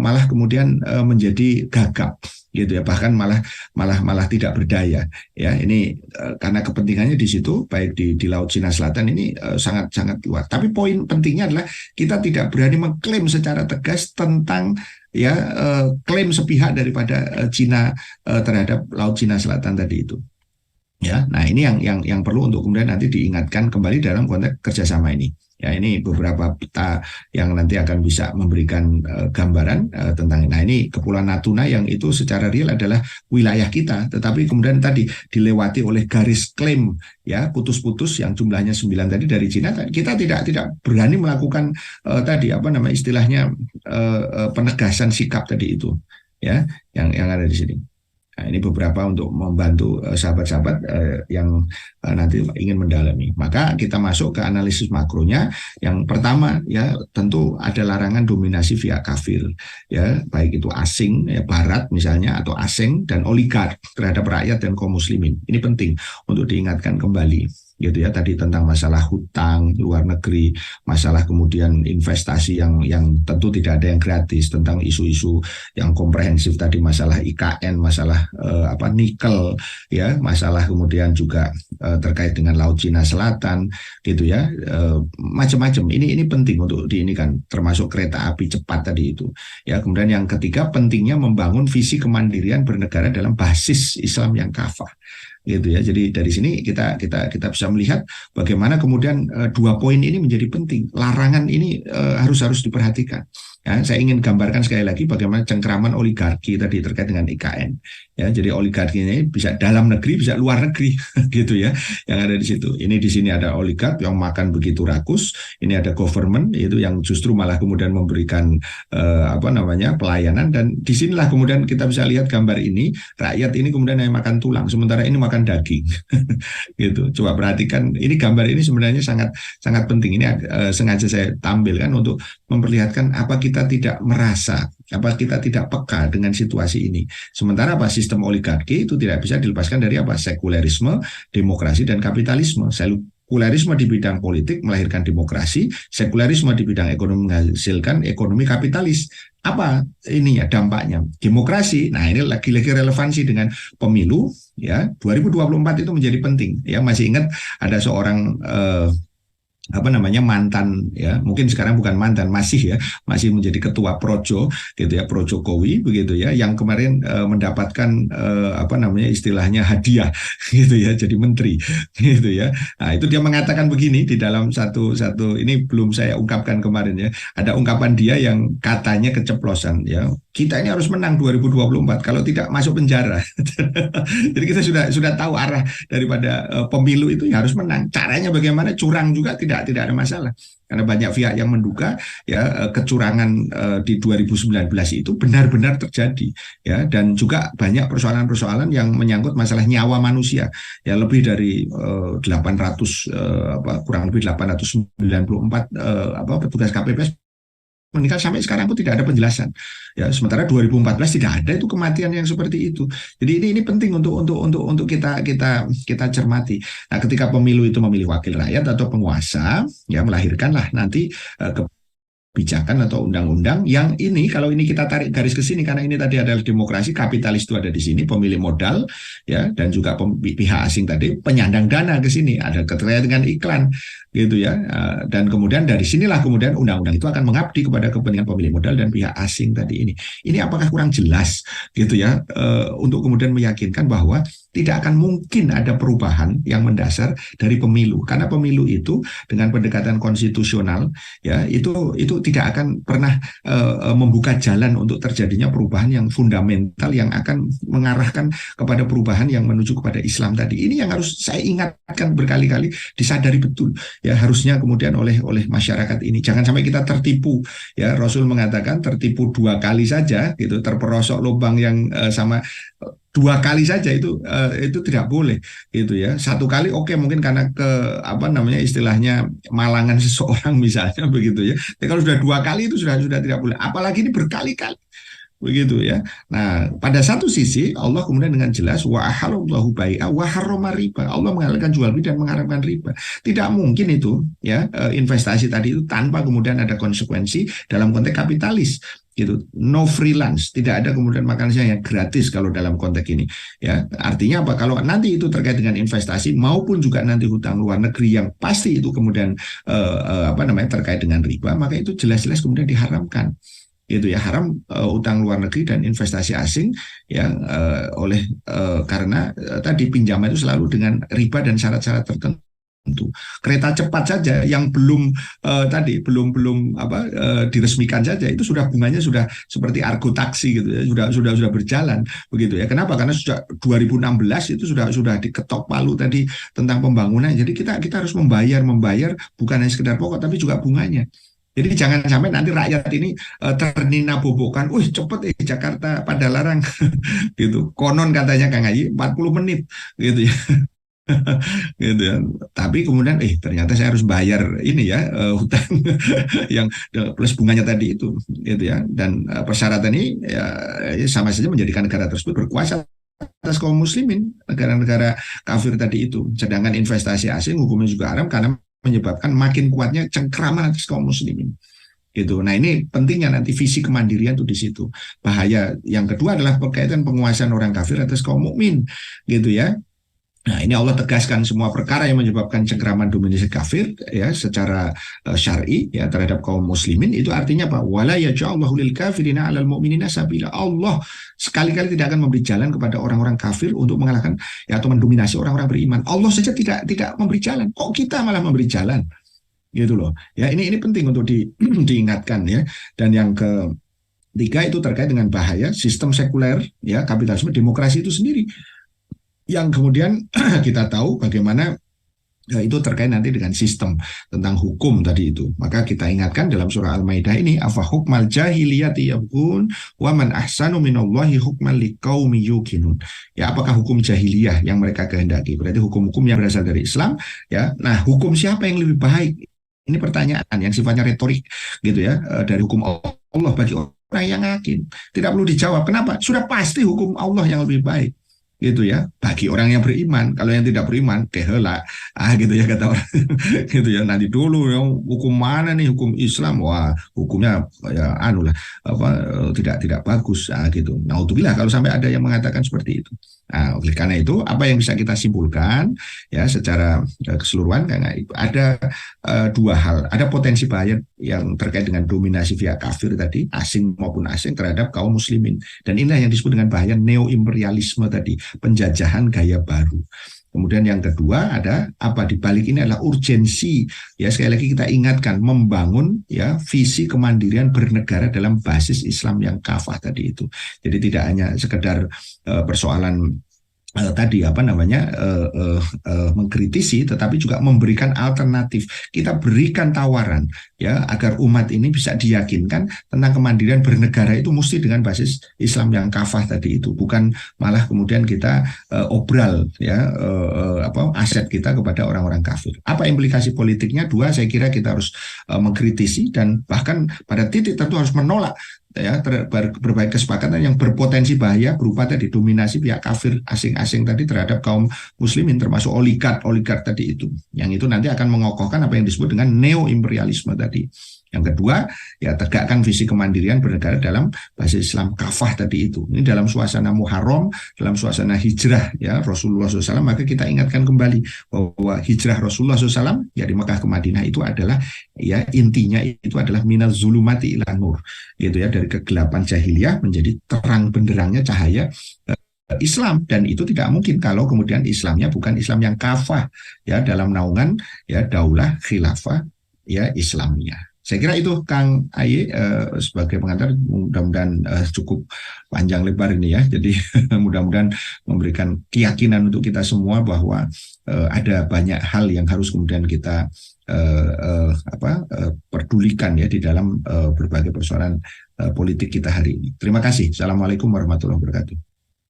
S1: malah kemudian menjadi gagap gitu ya, bahkan malah tidak berdaya ya. Ini karena kepentingannya di situ, baik di Laut Cina Selatan ini sangat luas. Tapi poin pentingnya adalah kita tidak berani mengklaim secara tegas tentang ya klaim sepihak daripada Cina terhadap Laut Cina Selatan tadi itu. Ya, nah ini yang perlu untuk kemudian nanti diingatkan kembali dalam konteks kerjasama ini. Ya, ini beberapa peta yang nanti akan bisa memberikan gambaran tentang ini. Nah, ini Kepulauan Natuna yang itu secara real adalah wilayah kita, tetapi kemudian tadi dilewati oleh garis klaim ya, putus-putus yang jumlahnya 9 tadi dari Cina. Kita tidak berani melakukan tadi apa namanya istilahnya penegasan sikap tadi itu ya, yang ada di sini. Nah, ini beberapa untuk membantu sahabat-sahabat yang nanti ingin mendalami. Maka kita masuk ke analisis makronya. Yang pertama ya, tentu ada larangan dominasi via kafir ya, baik itu asing ya, barat misalnya, atau asing dan oligark terhadap rakyat dan kaum muslimin. Ini penting untuk diingatkan kembali gitu ya, tadi tentang masalah hutang luar negeri, masalah kemudian investasi yang tentu tidak ada yang gratis, tentang isu-isu yang komprehensif tadi, masalah IKN, masalah apa nikel ya, masalah kemudian juga terkait dengan Laut Cina Selatan gitu ya, macam-macam. Ini penting untuk diinikan, termasuk kereta api cepat tadi itu ya. Kemudian yang ketiga, pentingnya membangun visi kemandirian bernegara dalam basis Islam yang kafah gitu ya. Jadi dari sini kita bisa melihat bagaimana kemudian dua poin ini menjadi penting. Larangan ini harus diperhatikan. Ya, saya ingin gambarkan sekali lagi bagaimana cengkraman oligarki tadi terkait dengan IKN. Ya, jadi oligarki ini bisa dalam negeri, bisa luar negeri, gitu ya, yang ada di situ. Ini di sini ada oligark yang makan begitu rakus. Ini ada government itu yang justru malah kemudian memberikan apa namanya pelayanan. Dan disinilah kemudian kita bisa lihat gambar ini, rakyat ini kemudian yang makan tulang, sementara ini makan daging, gitu. Coba perhatikan, ini gambar ini sebenarnya sangat penting. Ini sengaja saya tampilkan untuk memperlihatkan apa kita tidak merasa, apa kita tidak peka dengan situasi ini. Sementara apa, sistem oligarki itu tidak bisa dilepaskan dari apa, sekulerisme, demokrasi, dan kapitalisme. Sekulerisme di bidang politik melahirkan demokrasi, sekulerisme di bidang ekonomi menghasilkan ekonomi kapitalis. Apa ini ya dampaknya? Demokrasi. Nah, ini lagi-lagi relevansi dengan pemilu ya. 2024 itu menjadi penting ya. Masih ingat ada seorang apa namanya, mantan, ya mungkin sekarang bukan mantan, masih ya, masih menjadi ketua Projo gitu ya, Pro Jokowi begitu ya, yang kemarin mendapatkan apa namanya istilahnya hadiah gitu ya, jadi menteri gitu ya. Nah itu dia mengatakan begini di dalam satu satu ini, belum saya ungkapkan kemarin ya, ada ungkapan dia yang katanya keceplosan ya, kita ini harus menang 2024 kalau tidak masuk penjara. Jadi kita sudah tahu arah daripada pemilu itu ya harus menang. Caranya bagaimana, curang juga tidak ada masalah. Karena banyak pihak yang menduga ya kecurangan di 2019 itu benar-benar terjadi ya, dan juga banyak persoalan-persoalan yang menyangkut masalah nyawa manusia ya, lebih dari 800 apa kurang lebih 894 apa petugas KPPS meninggal sampai sekarang pun tidak ada penjelasan. Ya, sementara 2014 tidak ada itu kematian yang seperti itu. Jadi ini penting untuk kita cermati. Nah, ketika pemilu itu memilih wakil rakyat atau penguasa, ya melahirkanlah nanti kebijakan atau undang-undang yang ini, kalau ini kita tarik garis ke sini, karena ini tadi adalah demokrasi, kapitalis itu ada di sini, pemilik modal ya, dan juga pihak asing tadi penyandang dana ke sini, ada keterkaitan dengan iklan gitu ya. Dan kemudian dari sinilah kemudian undang-undang itu akan mengabdi kepada kepentingan pemilik modal dan pihak asing tadi ini. Ini apakah kurang jelas gitu ya, untuk kemudian meyakinkan bahwa tidak akan mungkin ada perubahan yang mendasar dari pemilu, karena pemilu itu dengan pendekatan konstitusional ya, itu tidak akan pernah membuka jalan untuk terjadinya perubahan yang fundamental yang akan mengarahkan kepada perubahan yang menuju kepada Islam tadi. Ini yang harus saya ingatkan berkali-kali, disadari betul ya, harusnya kemudian oleh masyarakat ini. Jangan sampai kita tertipu ya. Rasul mengatakan tertipu 2 kali saja gitu, terperosok lubang yang sama 2 kali saja itu tidak boleh gitu ya. 1 kali oke, mungkin karena apa namanya istilahnya malangan seseorang misalnya begitu ya. Tapi kalau sudah 2 kali itu sudah tidak boleh. Apalagi ini berkali-kali begitu ya. Nah, pada satu sisi Allah kemudian dengan jelas wa ahallallahu bai'a wa harrama riba. Allah menghalalkan jual beli dan mengharamkan riba. Tidak mungkin itu ya, investasi tadi itu tanpa kemudian ada konsekuensi dalam konteks kapitalis gitu. No freelance, tidak ada kemudian makan siang yang gratis kalau dalam konteks ini ya. Artinya apa, kalau nanti itu terkait dengan investasi maupun juga nanti hutang luar negeri yang pasti itu kemudian apa namanya terkait dengan riba, maka itu jelas-jelas kemudian diharamkan gitu ya. Haram utang luar negeri dan investasi asing yang karena tadi pinjaman itu selalu dengan riba dan syarat-syarat tertentu. Kereta cepat saja yang belum belum apa diresmikan saja itu sudah bunganya sudah seperti argo taksi gitu ya, sudah berjalan begitu ya. Kenapa? Karena sejak 2016 itu sudah diketok palu tadi tentang pembangunan. Jadi kita harus membayar bukan hanya sekedar pokok tapi juga bunganya. Jadi jangan sampai nanti rakyat ini ternina bobokan, wih cepet Jakarta pada larang gitu. Konon katanya Kang Haji 40 menit gitu ya. Gitu ya. Tapi kemudian ternyata saya harus bayar ini ya, hutang yang plus bunganya tadi itu gitu ya. Dan persyaratan ini ya, sama saja menjadikan negara tersebut berkuasa atas kaum muslimin, negara-negara kafir tadi itu. Sedangkan investasi asing hukumnya juga haram karena menyebabkan makin kuatnya cengkraman atas kaum muslimin gitu. Nah ini pentingnya nanti visi kemandirian itu di situ. Bahaya yang kedua adalah berkaitan penguasaan orang kafir atas kaum mukmin gitu ya. Nah, ini Allah tegaskan semua perkara yang menyebabkan cengkraman dominasi kafir ya secara syar'i ya terhadap kaum muslimin, itu artinya apa? Wala yaj'alullahu lil kafirina 'alal mu'minina sabila. Allah sekali-kali tidak akan memberi jalan kepada orang-orang kafir untuk mengalahkan ya atau mendominasi orang-orang beriman. Allah saja tidak memberi jalan. Kok kita malah memberi jalan? Gitu loh. Ya, ini penting untuk diingatkan ya. Dan yang ketiga itu terkait dengan bahaya sistem sekuler ya, kapitalisme, demokrasi itu sendiri. Yang kemudian kita tahu bagaimana itu terkait nanti dengan sistem tentang hukum tadi itu. Maka kita ingatkan dalam surah Al-Maidah ini, afa hukmal jahiliyati yabghun wa man ahsanu minallahi hukman liqaumi yuqinun. Ya, apakah hukum jahiliyah yang mereka kehendaki? Berarti hukum-hukum yang berasal dari Islam ya. Nah, hukum siapa yang lebih baik? Ini pertanyaan yang sifatnya retorik gitu ya, dari hukum Allah bagi orang yang yakin. Tidak perlu dijawab. Kenapa? Sudah pasti hukum Allah yang lebih baik gitu ya, bagi orang yang beriman. Kalau yang tidak beriman dehela gitu ya kata orang gitu ya, nanti dulu yang hukum mana nih, hukum Islam, wah hukumnya ya tidak bagus gitu. Naudzubillah kalau sampai ada yang mengatakan seperti itu. Nah, oleh karena itu, apa yang bisa kita simpulkan ya secara keseluruhan karena itu ada dua hal, ada potensi bahaya yang terkait dengan dominasi pihak kafir tadi, asing maupun asing terhadap kaum muslimin. Dan inilah yang disebut dengan bahaya neo-imperialisme tadi, penjajahan gaya baru. Kemudian yang kedua ada apa di balik ini adalah urgensi ya sekali lagi kita ingatkan membangun ya visi kemandirian bernegara dalam basis Islam yang kafah tadi itu. Jadi tidak hanya sekedar persoalan tadi apa namanya mengkritisi tetapi juga memberikan alternatif. Kita berikan tawaran ya agar umat ini bisa diyakinkan tentang kemandirian bernegara itu mesti dengan basis Islam yang kafah tadi itu, bukan malah kemudian kita obral ya apa aset kita kepada orang-orang kafir. Apa implikasi politiknya? Dua, saya kira kita harus mengkritisi dan bahkan pada titik tertentu harus menolak ya berbagai kesepakatan yang berpotensi bahaya berupa tadi dominasi pihak kafir asing-asing tadi terhadap kaum muslimin termasuk oligark tadi itu yang itu nanti akan mengokohkan apa yang disebut dengan neo imperialisme tadi. Yang kedua, ya tegakkan visi kemandirian bernegara dalam basis Islam kafah tadi itu. Ini dalam suasana Muharram, dalam suasana hijrah ya Rasulullah SAW, maka kita ingatkan kembali bahwa hijrah Rasulullah SAW ya di Mekah ke Madinah itu adalah ya intinya itu adalah minaz zulumati ila nur, gitu ya, dari kegelapan jahiliyah menjadi terang benderangnya cahaya Islam. Dan itu tidak mungkin kalau kemudian Islamnya bukan Islam yang kafah ya dalam naungan ya daulah khilafah ya Islamiyah. Saya kira itu Kang Aye sebagai pengantar mudah-mudahan cukup panjang lebar ini ya. Jadi mudah-mudahan memberikan keyakinan untuk kita semua bahwa ada banyak hal yang harus kemudian kita pedulikan ya di dalam berbagai persoalan politik kita hari ini. Terima kasih. Assalamualaikum warahmatullahi wabarakatuh.